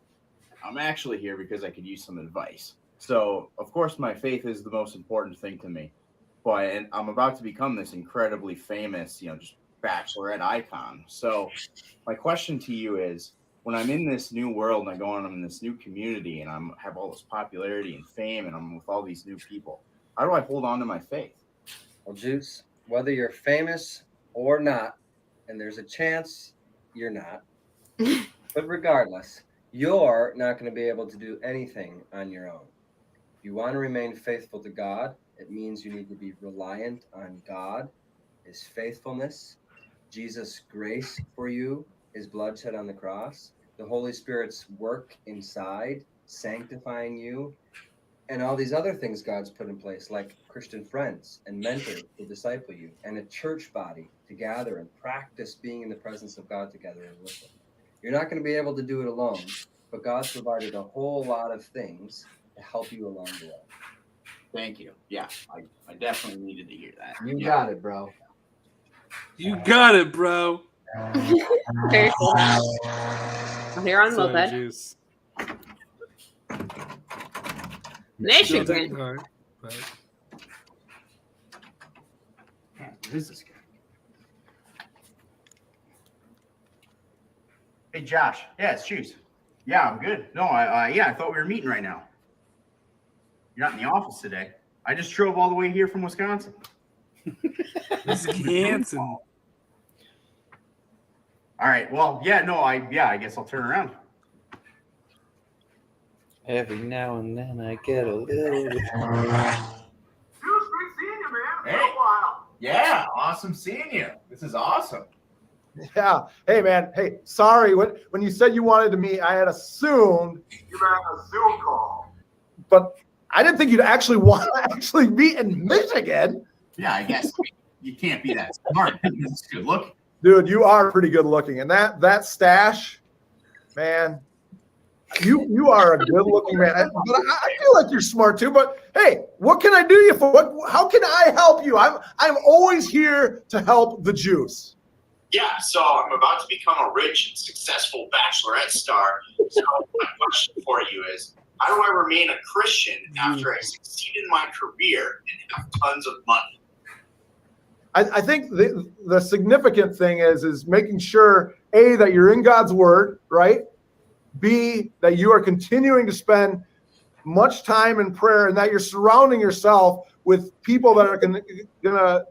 I'm actually here because I could use some advice. So, of course, my faith is the most important thing to me. But I'm about to become this incredibly famous, just Bachelorette icon. So, my question to you is, when I'm in this new world and I go on, I'm in this new community and I have all this popularity and fame and I'm with all these new people, how do I hold on to my faith? Well, Juice, whether you're famous or not, and there's a chance you're not, but regardless, you're not going to be able to do anything on your own. If you want to remain faithful to God, it means you need to be reliant on God, His faithfulness, Jesus' grace for you, His blood shed on the cross, the Holy Spirit's work inside, sanctifying you, and all these other things God's put in place, like Christian friends and mentors to disciple you, and a church body to gather and practice being in the presence of God together and worship. You're not going to be able to do it alone, but God's provided a whole lot of things to help you along the way. Thank you. Yeah, I definitely needed to hear that. You Yeah. got it, bro. You got it, bro. Very cool. Well, here on Sorry, Moped. Juice. Michigan. Still taking hard, but- Man, what is this guy? Hey, Josh. Yeah, it's Juice. Yeah, I'm good. No, I thought we were meeting right now. You're not in the office today. I just drove all the way here from Wisconsin. Wisconsin. All right. Well, yeah, no, I guess I'll turn around. Every now and then I get a little. Hey. Yeah, awesome seeing you. This is awesome. Yeah. Hey, man. Hey, sorry. When you said you wanted to meet, I had assumed you were on a Zoom call. But I didn't think you'd actually want to actually meet in Michigan. Yeah, I guess you can't be that smart. It's good looking. Dude, you are pretty good looking. And that stash, man, you are a good looking man. But I feel like you're smart too. But hey, what can I do you for? How can I help you? I'm always here to help the Juice. Yeah, so I'm about to become a rich and successful Bachelorette star. So my question for you is, how do I remain a Christian after I succeed in my career and have tons of money? I think the significant thing is making sure, A, that you're in God's word, right? B, that you are continuing to spend much time in prayer and that you're surrounding yourself with people that are going to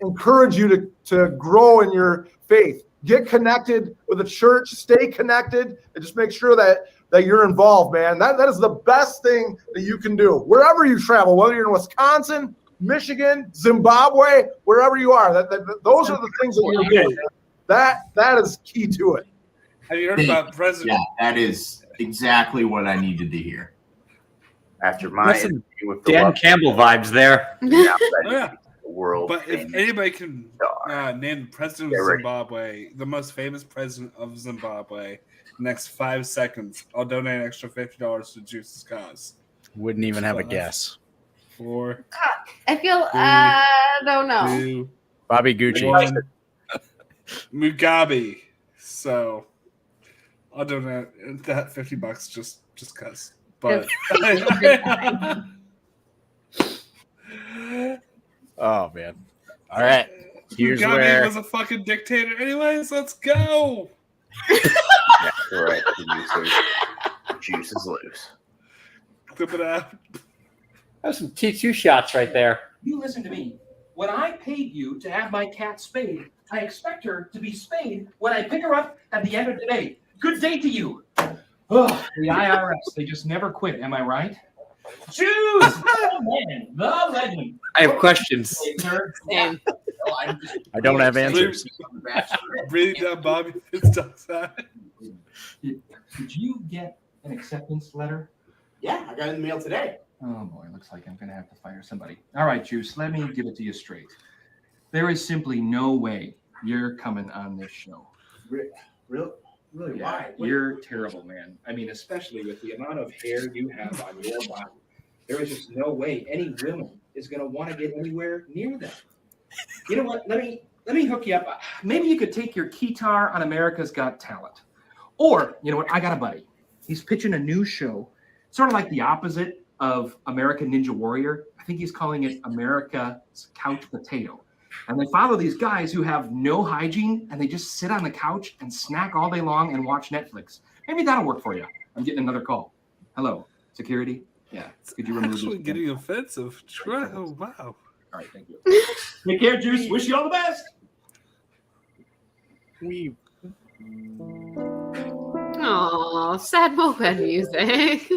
encourage you to grow in your faith. Get connected with a church, stay connected, and just make sure that you're involved, man. That is the best thing that you can do. Wherever you travel, whether you're in Wisconsin, Michigan, Zimbabwe, wherever you are, those are the things that you're doing. That is key to it. Have you heard about President? Yeah, that is exactly what I needed to hear. After my Listen, interview with the Dan Love- Campbell vibes there. Yeah, Oh, yeah. the world. But if anybody can name the president Get of ready. Zimbabwe, the most famous president of Zimbabwe, next 5 seconds, I'll donate an extra $50 to Juice's cause. Wouldn't even have a guess. 4, I feel don't know. 2, Bobby Gucci. 1. Mugabe. So I'll donate that $50 just cause. But Oh man. All right. Here's Mugabe where was a fucking dictator anyways. Let's go. That's correct. Juice is loose. Clip it out. That's some T2 shots right there. You listen to me. When I paid you to have my cat spayed, I expect her to be spayed when I pick her up at the end of the day. Good day to you. Oh, the IRS, they just never quit, am I right? Juice! The man, the legend. I have questions. Damn. I don't have answers. Breathe down Bobby Fitzduck's side. Did you get an acceptance letter? Yeah, I got it in the mail today. Oh boy, looks like I'm going to have to fire somebody. All right, Juice, let me give it to you straight. There is simply no way you're coming on this show. Really? Really? Yeah, Why? you're terrible, man. I mean, especially with the amount of hair you have on your body. There is just no way any woman is going to want to get anywhere near that. You know what? Let me hook you up. Maybe you could take your guitar on America's Got Talent. Or, you know what? I got a buddy. He's pitching a new show, sort of like the opposite of American Ninja Warrior. I think he's calling it America's Couch Potato. And they follow these guys who have no hygiene and they just sit on the couch and snack all day long and watch Netflix. Maybe that'll work for you. I'm getting another call. Hello, security? Yeah. Could you remove Actually this? getting offensive. Oh, wow. All right, thank you. Take care, Juice. Wish you all the best. Oh, sad moped music.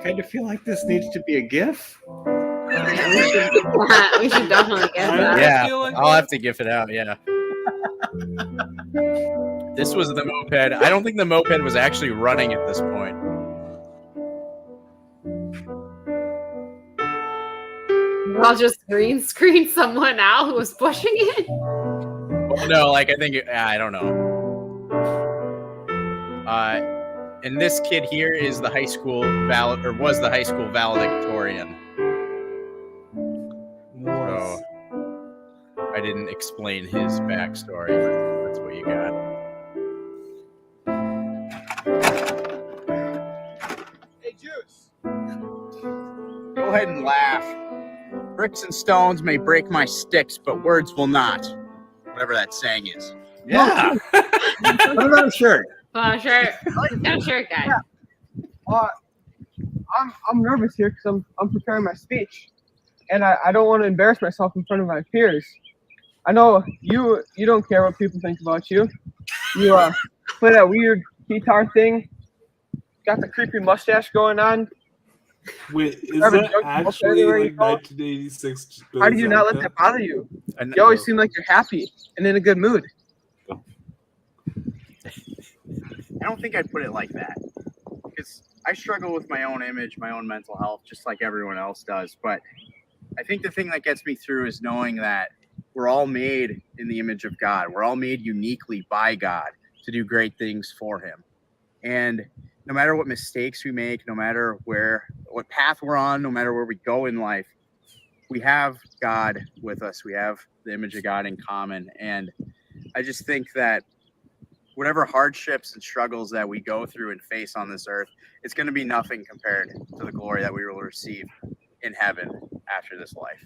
kind of feel like this needs to be a GIF. We should definitely get that. Yeah, I'll have to GIF it out. Yeah. This was the moped. I don't think the moped was actually running at this point. I'll just green screen someone out who was pushing it. Well, no, like I think I don't know. And this kid here is the high school was the high school valedictorian. So I didn't explain his backstory. But that's what you got. Hey, Juice. Go ahead and laugh. Bricks and stones may break my sticks, but words will not. Whatever that saying is. Yeah. What about a shirt? Shirt. Got a shirt, guy. I'm nervous here because I'm preparing my speech, and I don't want to embarrass myself in front of my peers. I know you don't care what people think about you. You play that weird guitar thing, got the creepy mustache going on. Wait, is that actually like 1986? How do you not let that bother you? You always seem like you're happy and in a good mood. I don't think I'd put it like that, because I struggle with my own image, my own mental health, just like everyone else does. But I think the thing that gets me through is knowing that we're all made in the image of God. We're all made uniquely by God to do great things for him. And no matter what mistakes we make, no matter what path we're on, no matter where we go in life, we have God with us. We have the image of God in common. And I just think that whatever hardships and struggles that we go through and face on this earth, it's going to be nothing compared to the glory that we will receive in heaven after this life.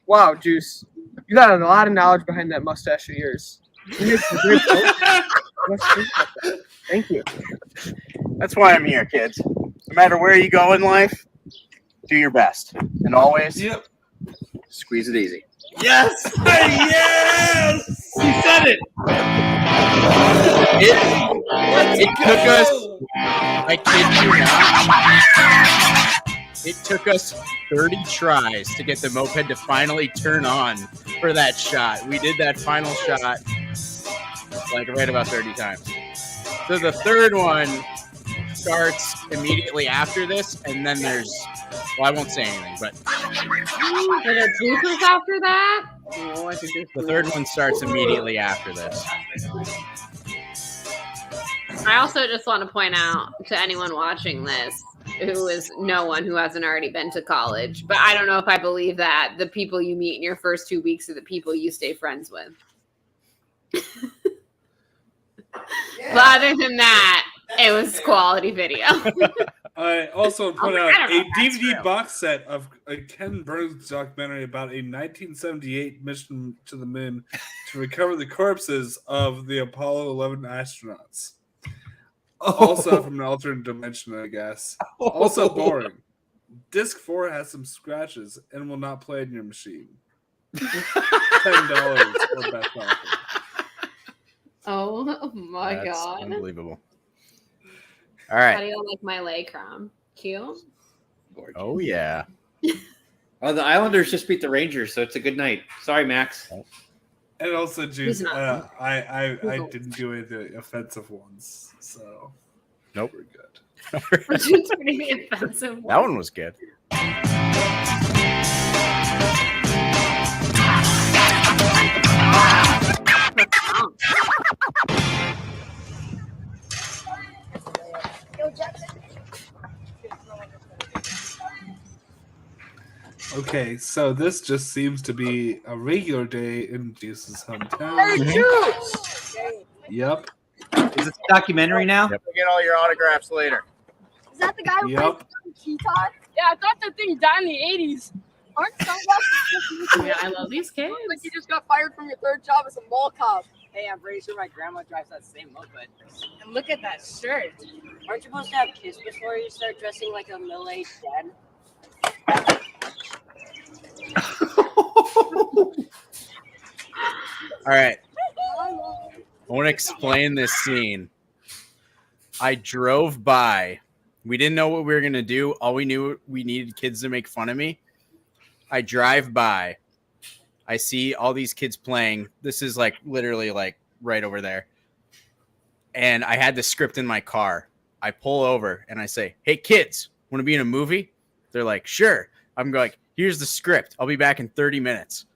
Wow, Juice, you got a lot of knowledge behind that mustache of yours. You make some great posts. Thank you. That's why I'm here, kids. No matter where you go in life, do your best. And always squeeze it easy. Yes! Yes! You said it! It took us, I kid you not, it took us 30 tries to get the moped to finally turn on for that shot. We did that final shot like right about 30 times. So the third one starts immediately after this, and then there's, well, I won't say anything, but Are there bloopers after that? Oh, I think the third one starts immediately after this. I also just want to point out to anyone watching this, who is no one who hasn't already been to college, but I don't know if I believe that the people you meet in your first 2 weeks are the people you stay friends with. But other than that, it was quality video. I also point I out don't know a if that's DVD real. box set of a Ken Burns documentary about a 1978 mission to the moon to recover the corpses of the Apollo 11 astronauts. Also from an alternate dimension, I guess. Also boring. Disc 4 has some scratches and will not play in your machine. $10 or best offer. Oh my That's god. unbelievable. All How right. do you like my lay crown? Cute? Oh, yeah. Oh, the Islanders just beat the Rangers, so it's a good night. Sorry, Max. And also, Juice, He's not. I didn't do any of the offensive ones, so Nope. we're good. It's pretty offensive. That one was good. Okay, so this just seems to be a regular day in Juice's hometown. Mm-hmm. Juice! Yep. Is this a documentary now? We'll get all your autographs later. Is that the guy who Yep. plays guitar? Yeah, I thought that thing died in the 80s. Aren't sunglasses? Yeah, I love these kids. Like you just got fired from your third job as a mall cop. Hey, I'm pretty sure my grandma drives that same moped. And look at that shirt. Aren't you supposed to have kids before you start dressing like a middle-aged dad? All right. I want to explain this scene. I drove by We didn't know what we were going to do. All we knew, we needed kids to make fun of me. I drive by. I see all these kids playing. This is like literally like right over there. And I had the script in my car. I pull over and I say, hey, kids, want to be in a movie? They're like, sure. I'm like, here's the script. I'll be back in 30 minutes.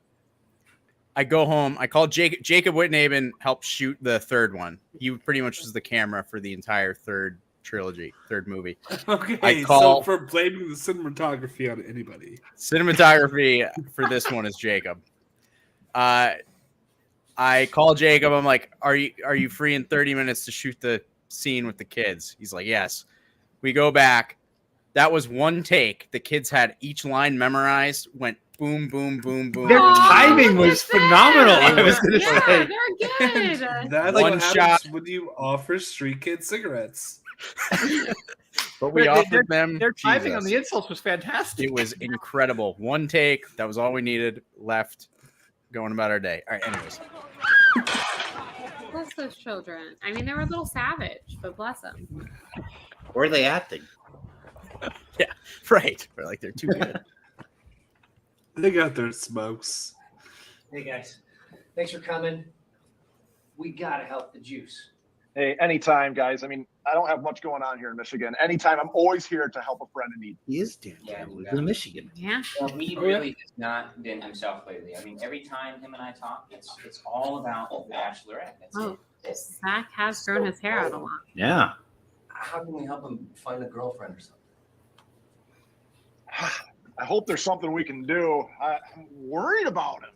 I go home. I called Jacob Whitnaben, helped shoot the third one. He pretty much was the camera for the entire third movie. Okay, so for blaming the cinematography on anybody. Cinematography for this one is Jacob. I call Jacob. I'm like, are you free in 30 minutes to shoot the scene with the kids? He's like, yes. We go back. That was one take. The kids had each line memorized, went boom, boom, boom, boom. Their timing was phenomenal. I was going to say. They're good. That's One what shot. happens when you offer street kids cigarettes. But we offered them. Their timing on Jesus. the insults was fantastic. It was incredible. One take. That was all we needed. Left. Going about our day. All right. Anyways. Bless those children. I mean, they were a little savage, but bless them. Or are they acting? Yeah. Right. But like they're too good. They got their smokes. Hey guys, thanks for coming. We gotta help the juice. Hey, anytime, guys. I mean, I don't have much going on here in Michigan. Anytime, I'm always here to help a friend in need. He is Dan Campbell. He's in Michigan. Yeah. Well, he really has not been himself lately. I mean, every time him and I talk, it's all about the Bachelorette. That's Oh, it. Zach has grown his hair out a lot. Yeah. How can we help him find a girlfriend or something? I hope there's something we can do. I'm worried about him.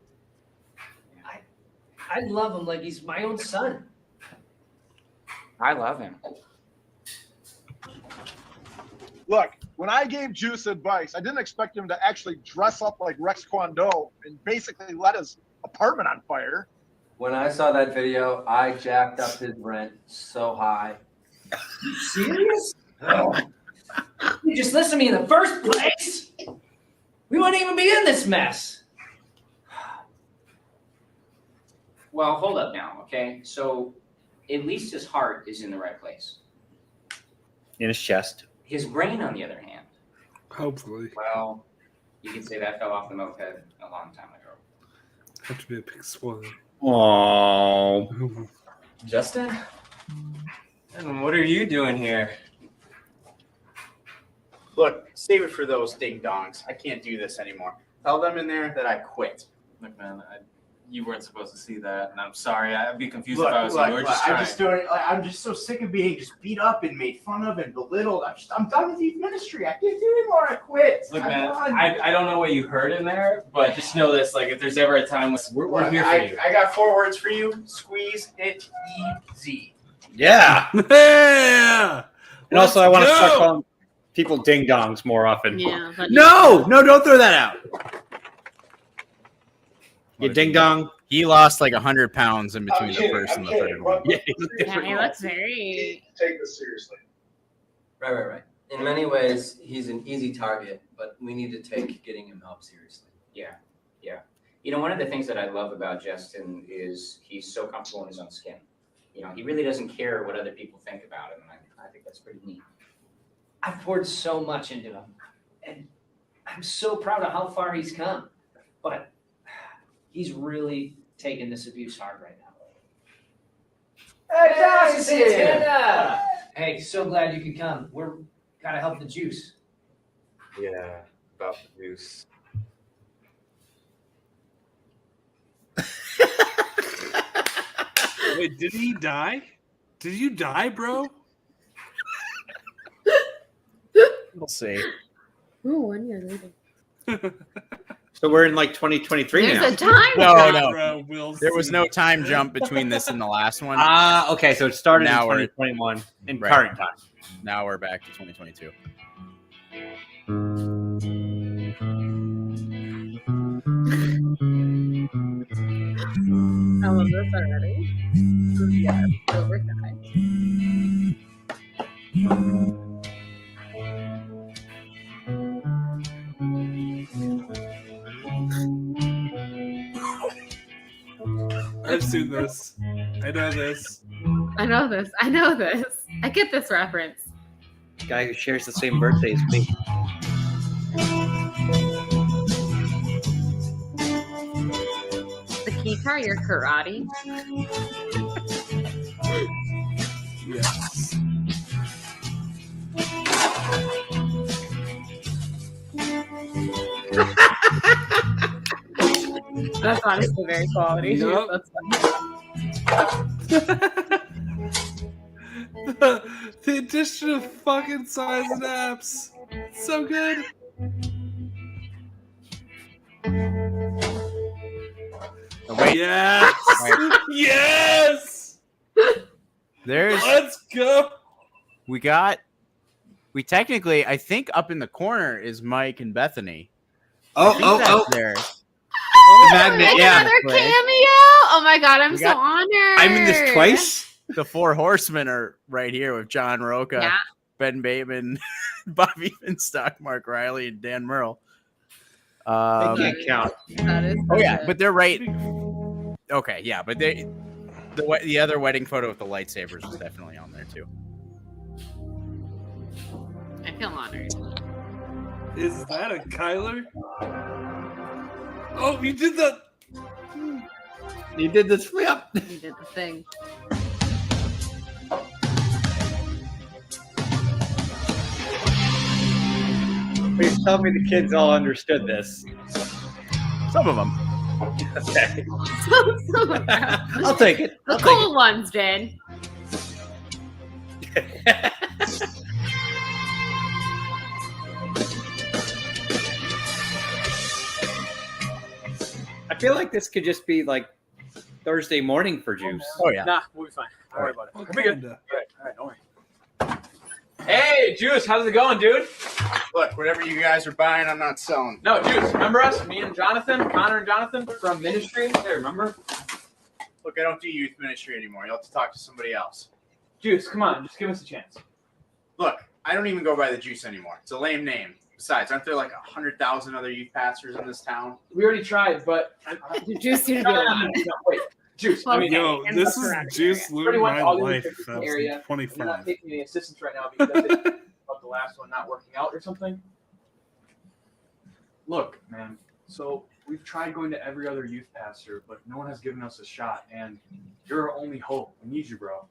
I love him like he's my own son. I love him. Look, when I gave Juice advice, I didn't expect him to actually dress up like Rex Kwon Do and basically let his apartment on fire. When I saw that video, I jacked up his rent so high. You serious? Oh. You just listened to me in the first place. We wouldn't even be in this mess. Well, hold up now, okay? So at least his heart is in the right place. In his chest. His brain, on the other hand, Hopefully. well, you could say that fell off the moped a long time ago. Have to be a big spoiler. Oh. Justin? And what are you doing here? Look, save it for those ding dongs. I can't do this anymore. Tell them in there that I quit. Look, man, you weren't supposed to see that, and I'm sorry. I'd be confused Look, if I was you. We're just trying. I'm just so sick of being just beat up and made fun of and belittled. I'm done with youth ministry. I can't do anymore. I quit. Look, I'm man, done. I don't know what you heard in there, but just know this: like, if there's ever a time, we're here for you. I got 4 words for you. Squeeze it easy. Yeah. Yeah. And also, I want to start go. calling people ding dongs more often. Yeah. But No, don't throw that out. You ding dong. He lost like 100 pounds in between the first and the third one. Yeah, he looks very. Take this seriously. Right. In many ways, he's an easy target, but we need to take getting him help seriously. Yeah. You know, one of the things that I love about Justin is he's so comfortable in his own skin. You know, he really doesn't care what other people think about him, and I think that's pretty neat. I've poured so much into him, and I'm so proud of how far he's come. But he's really taking this abuse hard right now. Hey, Josh, it's Santana! Hey, so glad you could come. We're gotta help the juice. Yeah, about the juice. Wait, did he die? Did you die, bro? We'll see. Ooh, 1 year later. So we're in like 2023 There's now. a time No, jump. no. Bro, we'll There was see. no time jump between this and the last one. Okay, so it started Now in we're- 2021 in Right. current time. Now we're back to 2022. I love this already. Yeah, over time. I've seen this. I know this. I know this. I get this reference. Guy who shares the same birthday as me. The guitar, your karate. Yes. That's honestly very quality. Yup. That's The addition of fucking size and apps. So good. Oh, wait. Yes. Right. Yes. There's. Let's go. We technically, I think up in the corner is Mike and Bethany. Oh. There. The magnet, yeah. Another cameo. Oh my god, I'm so honored. I'm in this twice. The Four Horsemen are right here with John Roca, Yeah. Ben Bateman, Bobby Finstock, Mark Riley, and Dan Merle. They can't count. That is Oh yeah, but they're right. Okay, yeah, but the other wedding photo with the lightsabers is definitely on there too. I feel honored. Is that a Kyler? Oh, you did that. You did this flip. You did the thing. Please tell me the kids all understood this. Some of them. Okay. I'll take it. The cool ones did. I feel like this could just be like Thursday morning for Juice. Oh yeah. Nah, we'll be fine. Don't worry about it. We'll be good. Kinda. All right, don't worry. Hey, Juice, how's it going, dude? Look, whatever you guys are buying, I'm not selling. No, Juice, remember us? Me and Jonathan, Connor and Jonathan from ministry? Hey, remember? Look, I don't do youth ministry anymore. You'll have to talk to somebody else. Juice, come on, just give us a chance. Look, I don't even go by the Juice anymore. It's a lame name. Besides, aren't there like 100,000 other youth pastors in this town? We already tried, but Juice seemed to be no, alive. wait, Juice. I mean, Yo, this is Juice Lou my life. That's You're not 25. taking any assistance right now because of the last one not working out or something. Look, man. So we've tried going to every other youth pastor, but no one has given us a shot, and you're our only hope. We need you, bro.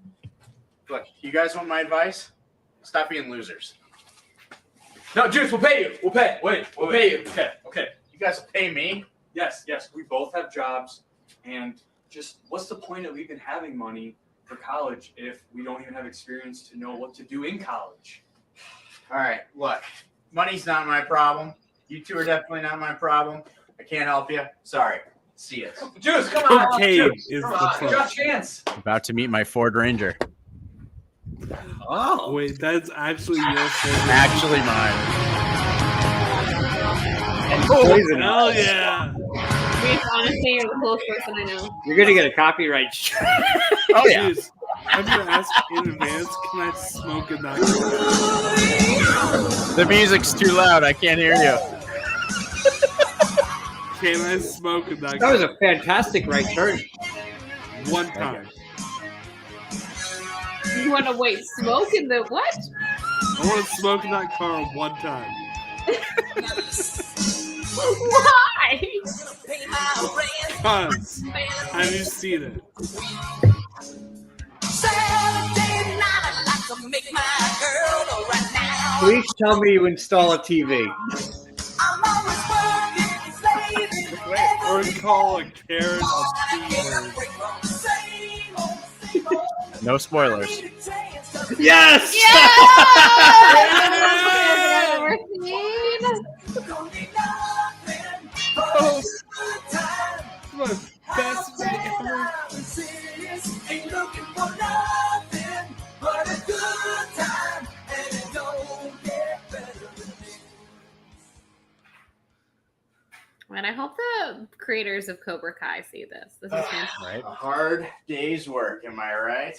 Look, you guys want my advice? Stop being losers. No, Juice, we'll pay you. We'll pay. We'll pay you. Okay. You guys will pay me? Yes. We both have jobs, and just what's the point of even having money for college if we don't even have experience to know what to do in college? All right, look, money's not my problem. You two are definitely not my problem. I can't help you. Sorry. See ya. Juice, come on. Cocaine Juice, is come the on. problem. Your chance. About to meet my Ford Ranger. Oh. Wait, that's actually your favorite. Actually mine. Poison. Hell yeah. Juice, honestly, you're the coolest person I know. You're gonna get a copyright. Oh yeah. Jeez, I'm gonna ask in advance, can I smoke in that? The music's too loud. I can't hear you. Can I smoke in that? That was a fantastic right turn. One time. You want to wait, smoke in the what? I want to smoke in that car one time. Why? Cause have you seen it? Please tell me you install a TV. Or call a Karen a B-word. No spoilers. Yes! Oh, my best day ever. And I hope the creators of Cobra Kai see this. This is fantastic. Right. A hard day's work, am I right?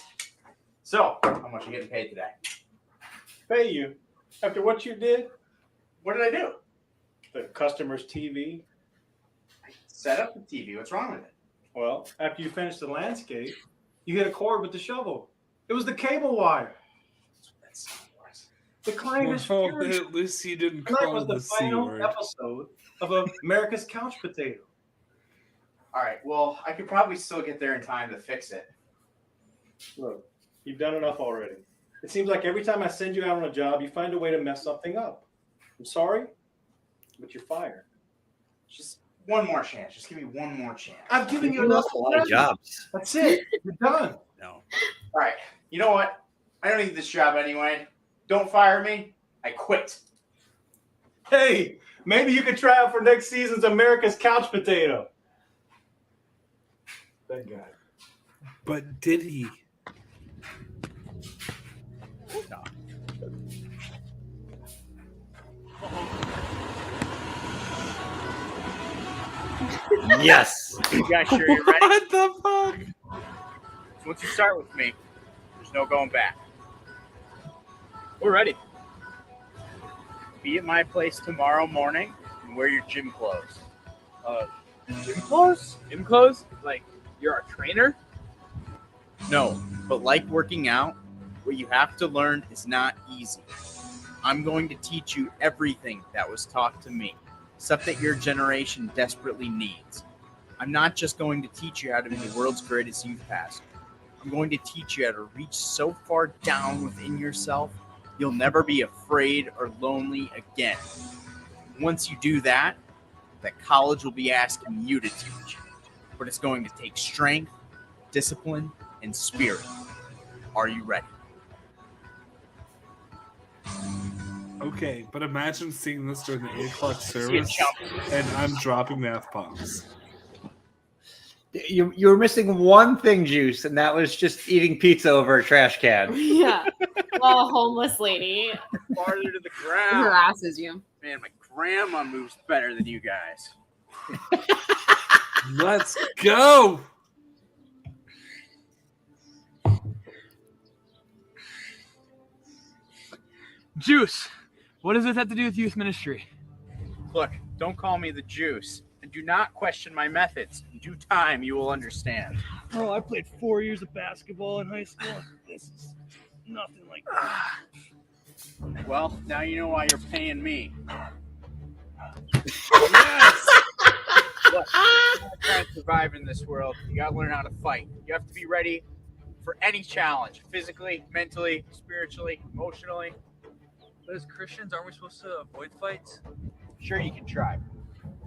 So, how much are you getting paid today? Pay you after what you did. What did I do? The customer's TV. Set up the TV. What's wrong with it? Well, after you finish the landscape, you hit a cord with the shovel. It was the cable wire. That's The client is Well, furious. at least you didn't Tonight call was it the the C final word. episode of America's Couch Potato. All right. Well, I could probably still get there in time to fix it. Look, you've done enough already. It seems like every time I send you out on a job, you find a way to mess something up. I'm sorry, but you're fired. Just one more chance. Just give me one more chance. I've given you You enough lost a lot of jobs. That's it. You're done. No. All right. You know what? I don't need this job anyway. Don't fire me. I quit. Hey, maybe you could try out for next season's America's Couch Potato. Thank God. But did he? No. Yes. You guys sure you're ready? What the fuck? So once you start with me, there's no going back. We're ready. Be at my place tomorrow morning and wear your gym clothes. Gym clothes? Gym clothes? Like you're our trainer? No, but like working out, what you have to learn is not easy. I'm going to teach you everything that was taught to me, stuff that your generation desperately needs. I'm not just going to teach you how to be the world's greatest youth pastor. I'm going to teach you how to reach so far down within yourself, you'll never be afraid or lonely again. Once you do that, that college will be asking you to teach. But it's going to take strength, discipline, and spirit. Are you ready? Okay, but imagine seeing this during the 8 o'clock service and I'm dropping math bombs. You were missing one thing, Juice, and that was just eating pizza over a trash can. Yeah. Well, a homeless lady Farther to the ground. harasses you. Man, my grandma moves better than you guys. Let's go. Juice, what does this have to do with youth ministry? Look, don't call me the Juice, and do not question my methods. In due time, you will understand. Oh, I played 4 years of basketball in high school. This is nothing like that. Well, now you know why you're paying me. Yes. Look, if you want to try and survive in this world, you got to learn how to fight. You have to be ready for any challenge, physically, mentally, spiritually, emotionally. But as Christians, aren't we supposed to avoid fights? Sure, you can try,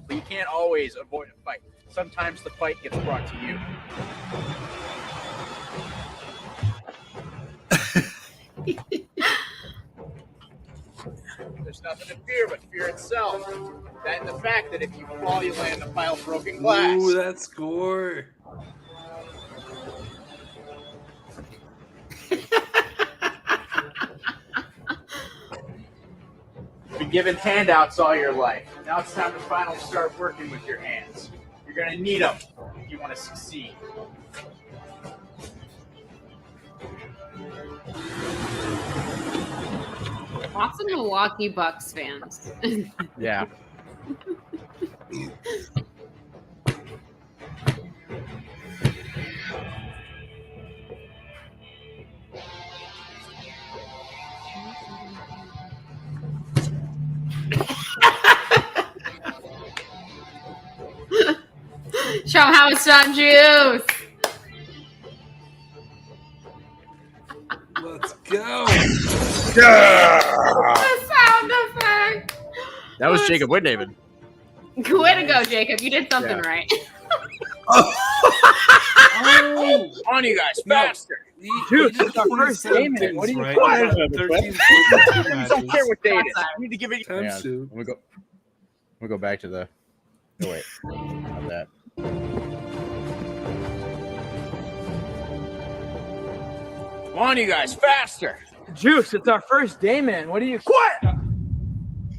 but you can't always avoid a fight. Sometimes the fight gets brought to you. There's nothing to fear but fear itself. That and the fact that if you fall, you land in a pile of broken glass. Ooh, that score. You've been given handouts all your life. Now it's time to finally start working with your hands. You're going to need them if you want to succeed. Lots of Milwaukee Bucks fans. Yeah. Show 'em how it's done, Juice. Let's go. The sound effect. That was Jacob Whitdavid. Way to go, Jacob. You did something Yeah. right. Oh, on you guys, faster. Dude, it's our first game. What are you Right? talking 13, 42 I don't care matches. what day it is. You need to give it. Times two. Let me go back to the. Oh wait, not that. Come on, you guys, faster. Juice, it's our first day, man. What do you quit?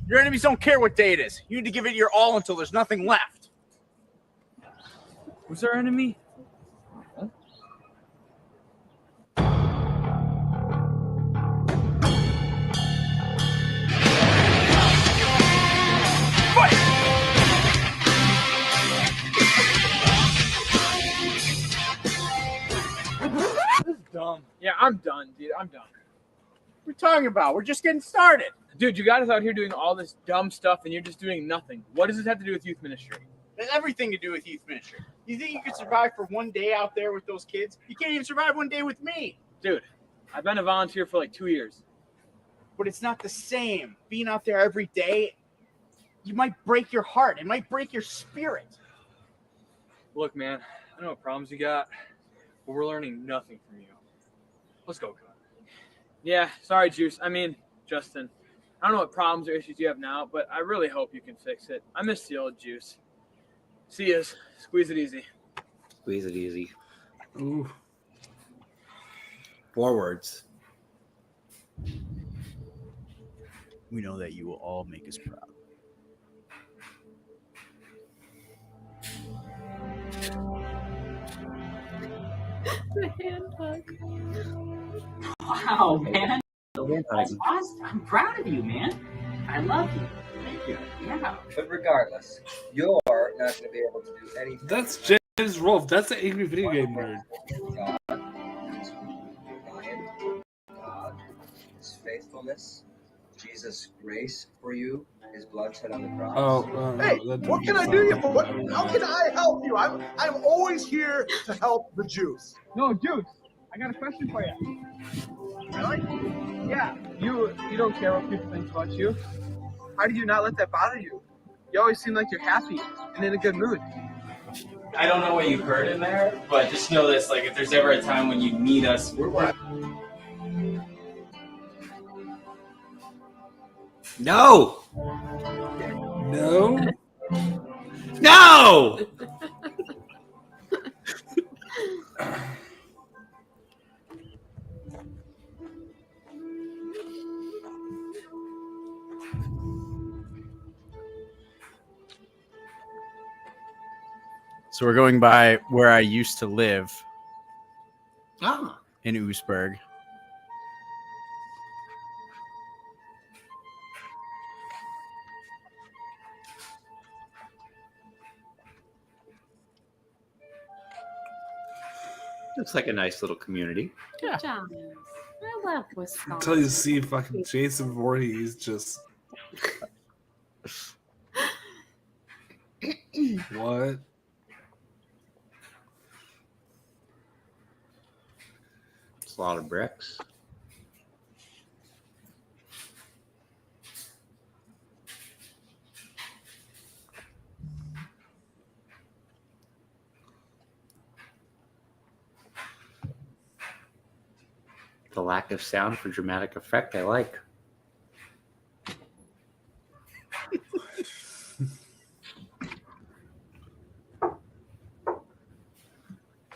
Your enemies don't care what day it is. You need to give it your all until there's nothing left. Who's our enemy? This is dumb. Yeah, I'm done, dude. I'm done. What are we talking about? We're just getting started. Dude, you got us out here doing all this dumb stuff and you're just doing nothing. What does this have to do with youth ministry? It has everything to do with youth ministry. You think you could survive for one day out there with those kids? You can't even survive one day with me. Dude, I've been a volunteer for like 2 years. But it's not the same. Being out there every day, you might break your heart. It might break your spirit. Look, man, I know what problems you got, but we're learning nothing from you. Let's go, Connor. Yeah, sorry, Juice. I mean, Justin. I don't know what problems or issues you have now, but I really hope you can fix it. I miss the old Juice. See yous. Squeeze it easy. Squeeze it easy. Ooh. 4 words. We know that you will all make us proud. The hand hug. Wow, man. That's awesome. I'm proud of you, man. I love you. Thank you. Yeah. But regardless, you're not going to be able to do anything. That's James Rolfe. That's an angry video game nerd. God, His faithfulness, Jesus' grace for you, His blood shed on the cross. Hey, what can I do you for? How can I help you? I'm always here to help the Jews. No, Juice, I got a question for you. Really? Yeah, you don't care what people think about you. How do you not let that bother you? You always seem like you're happy and in a good mood. I don't know what you heard in there, but just know this: like, if there's ever a time when you need us, we're No! No? No! So we're going by where I used to live Ah. in Oosburg. Looks like a nice little community. Good job. I love Wisconsin. Until you see fucking Jason Voorhees just. What? It's a lot of bricks. The lack of sound for dramatic effect, I like.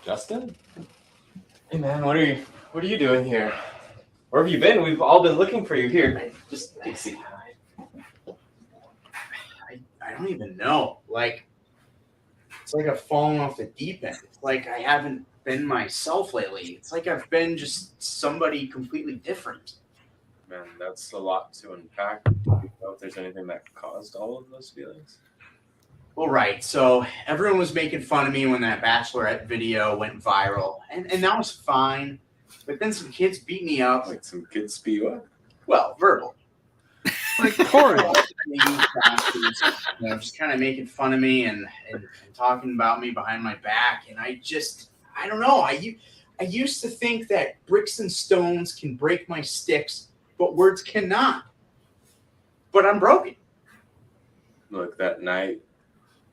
Justin? Hey man, what are you doing here? Where have you been? We've all been looking for you here. Just take a seat. I don't even know. Like, it's like I've fallen off the deep end. It's like I haven't been myself lately. It's like I've been just somebody completely different. Man, that's a lot to unpack. Do you know if there's anything that caused all of those feelings? Well, right. So everyone was making fun of me when that Bachelorette video went viral, and that was fine. But then some kids beat me up. Like some kids beat you up? Well, verbal. Like Corey. Just kind of making fun of me and talking about me behind my back. And I don't know. I used to think that bricks and stones can break my sticks, but words cannot. But I'm broken. Look, that night,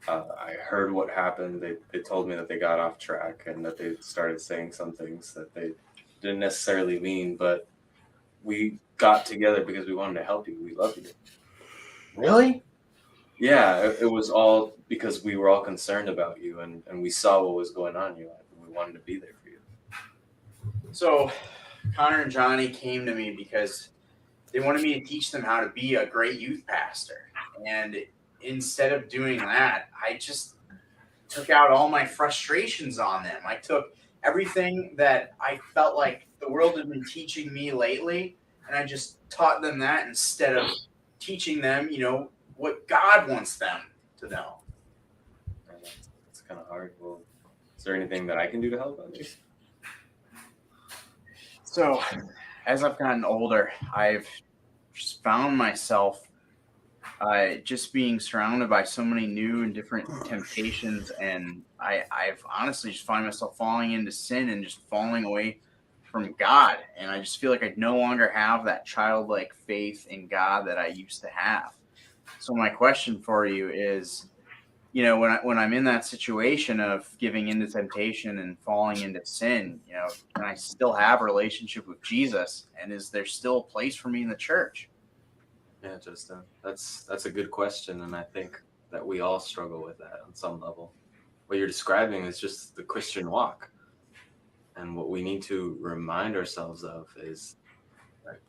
I heard what happened. They told me that they got off track and that they started saying some things that they didn't necessarily mean, but we got together because we wanted to help you. We love you. Really? Yeah, it was all because we were all concerned about you and we saw what was going on in your life and we wanted to be there for you. So Connor and Johnny came to me because they wanted me to teach them how to be a great youth pastor. And instead of doing that, I just took out all my frustrations on them. I took everything that I felt like the world had been teaching me lately, and I just taught them that instead of teaching them, what God wants them to know. It's kind of hard. Well, is there anything that I can do to help at least? So as I've gotten older, I've just found myself just being surrounded by so many new and different temptations, and I've honestly just find myself falling into sin and just falling away from God, and I just feel like I no longer have that childlike faith in God that I used to have. So my question for you is, you know, when I'm in that situation of giving into temptation and falling into sin, you know, can I still have a relationship with Jesus, and is there still a place for me in the church? Yeah, Justin, that's a good question, and I think that we all struggle with that on some level. What you're describing is just the Christian walk, and what we need to remind ourselves of is that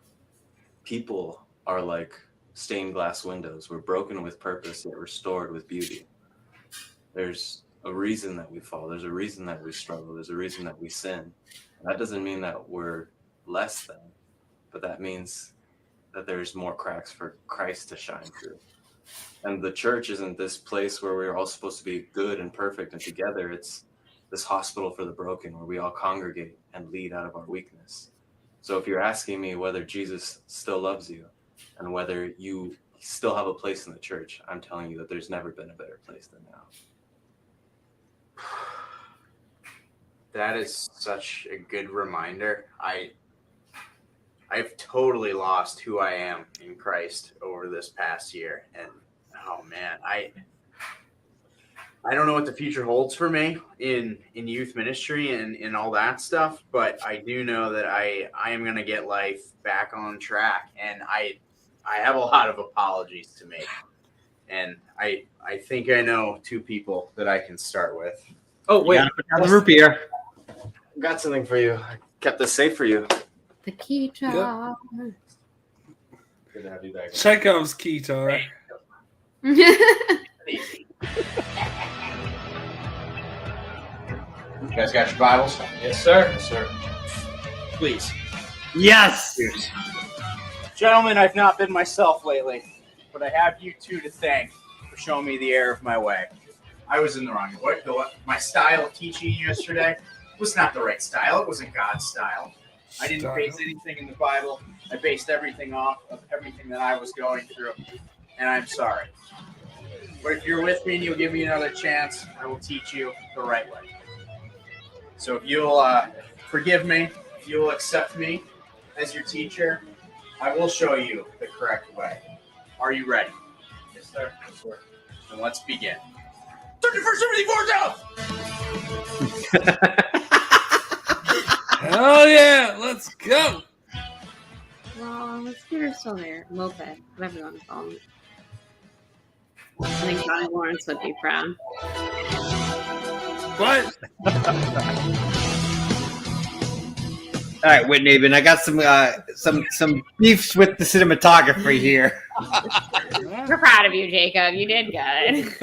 people are like stained glass windows. We're broken with purpose, yet restored with beauty. There's a reason that we fall. There's a reason that we struggle. There's a reason that we sin. And that doesn't mean that we're less than, but that means that there's more cracks for Christ to shine through. And the church isn't this place where we're all supposed to be good and perfect and together. It's this hospital for the broken where we all congregate and lead out of our weakness. So if you're asking me whether Jesus still loves you and whether you still have a place in the church, I'm telling you that there's never been a better place than now. That is such a good reminder. I've totally lost who I am in Christ over this past year, and oh man, I don't know what the future holds for me in youth ministry and all that stuff, but I do know that I am going to get life back on track, and I have a lot of apologies to make, and I think I know two people that I can start with. Oh wait, the root beer. Got something for you. I kept this safe for you. The key jar. Good to have you back. Chekhov's keytar. You guys got your Bibles? Yes, sir. Yes, sir. Please. Yes. Cheers. Gentlemen, I've not been myself lately, but I have you two to thank for showing me the error of my way. I was in the wrong way. My style of teaching yesterday was not the right style. It wasn't God's style. I didn't base anything in the Bible. I based everything off of everything that I was going through, and I'm sorry. But if you're with me and you'll give me another chance, I will teach you the right way. So if you'll forgive me, if you'll accept me as your teacher, I will show you the correct way. Are you ready? Yes, sir. Yes, sir. Then let's begin. 3174 down! Hell yeah, let's go. Well, the scooter's still there. Moped, whatever you want to call it. I think Johnny Lawrence would be proud. What? All right, Whitney, and I got some beefs with the cinematography here. We're proud of you, Jacob. You did good.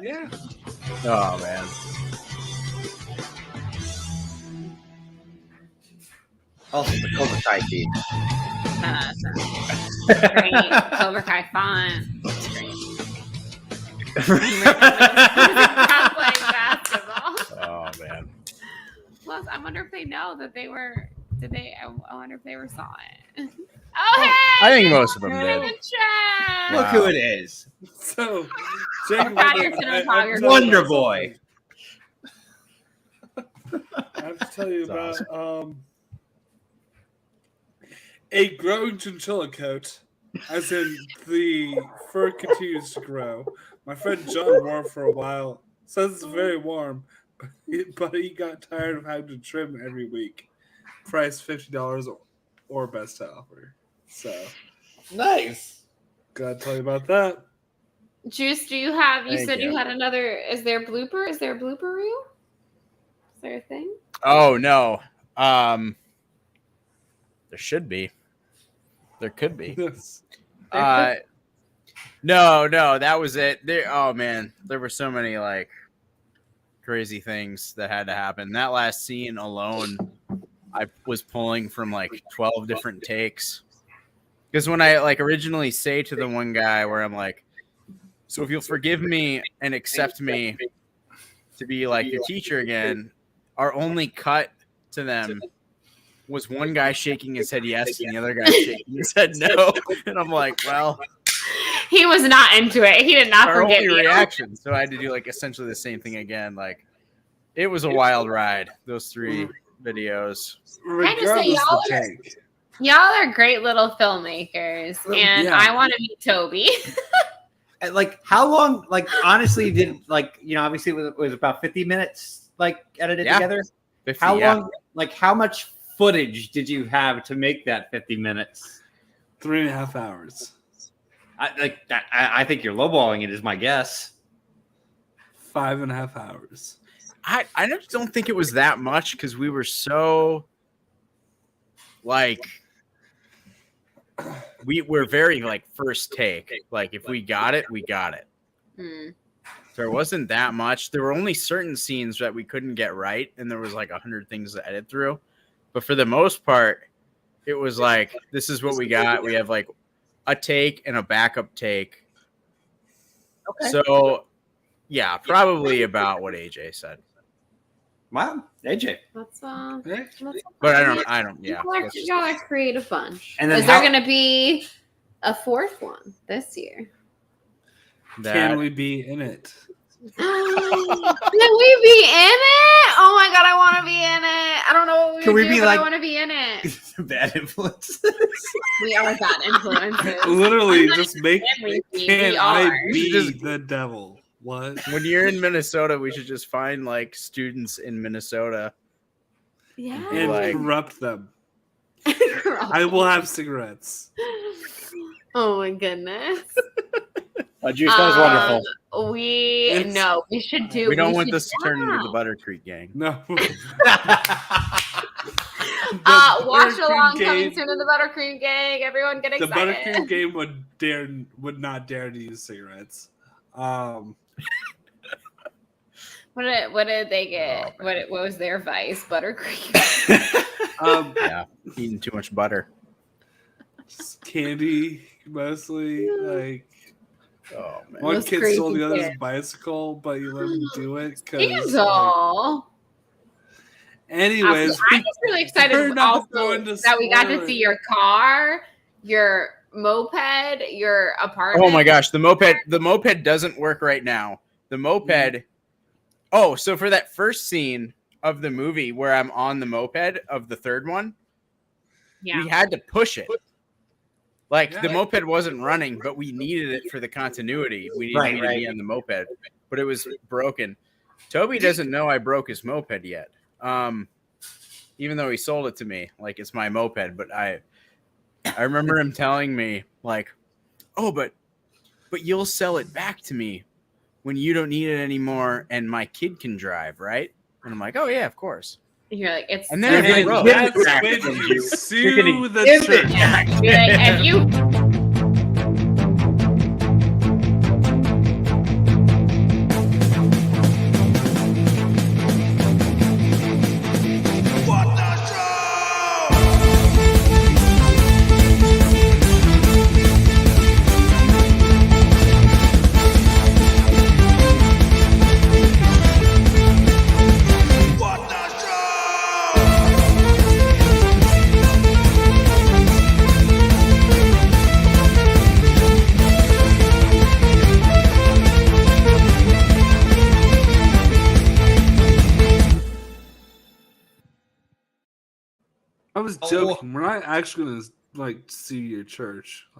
Yeah. Oh man. Also, the Cobra Kai team. Great. Cobra Kai font. That's great. Playing basketball. Oh man. Plus, I wonder if they know that they were. Did they? I wonder if they ever saw it. Oh, hey! I think most of them did. In the chat. Look who it is. So, Jacob, Proud of your cinematography. Wonder Boy. I have to tell you about a growing chinchilla coat, as in the fur continues to grow. My friend John wore it for a while. Says it's very warm, but he got tired of having to trim every week. Price $50 or best offer. So nice. Gotta tell you about that. Juice, do you have? You Thank said you you. had another. Is there a blooper? Is there a blooper reel? Is there a thing? Oh no. There should be. There could be. Yes. No, that was it. Oh man, there were so many like crazy things that had to happen. That last scene alone, I was pulling from like 12 different takes. Because when I like originally say to the one guy where I'm like, so if you'll forgive me and accept me to be like your teacher again, our only cut to them was one guy shaking his head yes and the other guy shaking his head no. And I'm like, well, He was not into it. He did not our forget only you. reaction. So I had to do like essentially the same thing again. Like it was a wild ride. Those 3 videos. I just say y'all are great little filmmakers, and Yeah. I want to meet Toby. And, like, how long? Like, honestly, did like obviously it was about 50 minutes like edited Yeah. together. 50, How yeah. long? Like, how much footage did you have to make that 50 minutes? 3.5 hours. I think you're lowballing it, is my guess. 5.5 hours. I just don't think it was that much because we were so like we're very like first take. Like if we got it, we got it. Hmm. There wasn't that much. There were only certain scenes that we couldn't get right, and there was like 100 things to edit through. But for the most part, it was like this is what we got. We have like a take and a backup take. Okay. So yeah, probably about what AJ said. Wow, AJ. That's But I don't. Yeah. Y'all are a creative bunch. And then Is there going to be a 4th one this year? Can we be in it? Can we be in it? Oh my god, I want to be in it. I don't know what we Can we do, be but like- I want to be in it. Bad influence. We are bad influences. Literally, I'm not just even make. saying we Can I are. be the devil? What? When you're in Minnesota, we should just find like students in Minnesota. Yeah. And Like- corrupt them. I will have cigarettes. Oh my goodness. Juice, that was wonderful. We should do. We don't want should- this to turn into the Butter Creek gang. No. Watch Buttercream along game- coming soon in the Buttercream gang. Everyone get The excited. Buttercream game would not dare to use cigarettes. What did they get? What was their vice? Buttercream. Yeah, eating too much butter. Just candy mostly. Like, oh man, one Those kid crazy stole the other's kids. bicycle, but you let him do it because. Angel. Anyways, I'm just really excited we're not also going to that we got to spoil see it. your car, your moped, your apartment. Oh my gosh, the moped doesn't work right now. The moped. Oh, so for that first scene of the movie where I'm on the moped of the third one, we had to push it. Like the moped wasn't running, but we needed it for the continuity. We needed me to be on the moped, but it was broken. Toby doesn't know I broke his moped yet. Even though he sold it to me, like it's my moped, but I remember him telling me like, "Oh, but you'll sell it back to me when you don't need it anymore, and my kid can drive, right?" And I'm like, "Oh yeah, of course." You're like, it's. And then And broke. that's when you sue the church. You're like, and you. I was joking. We're not actually gonna like sue your church.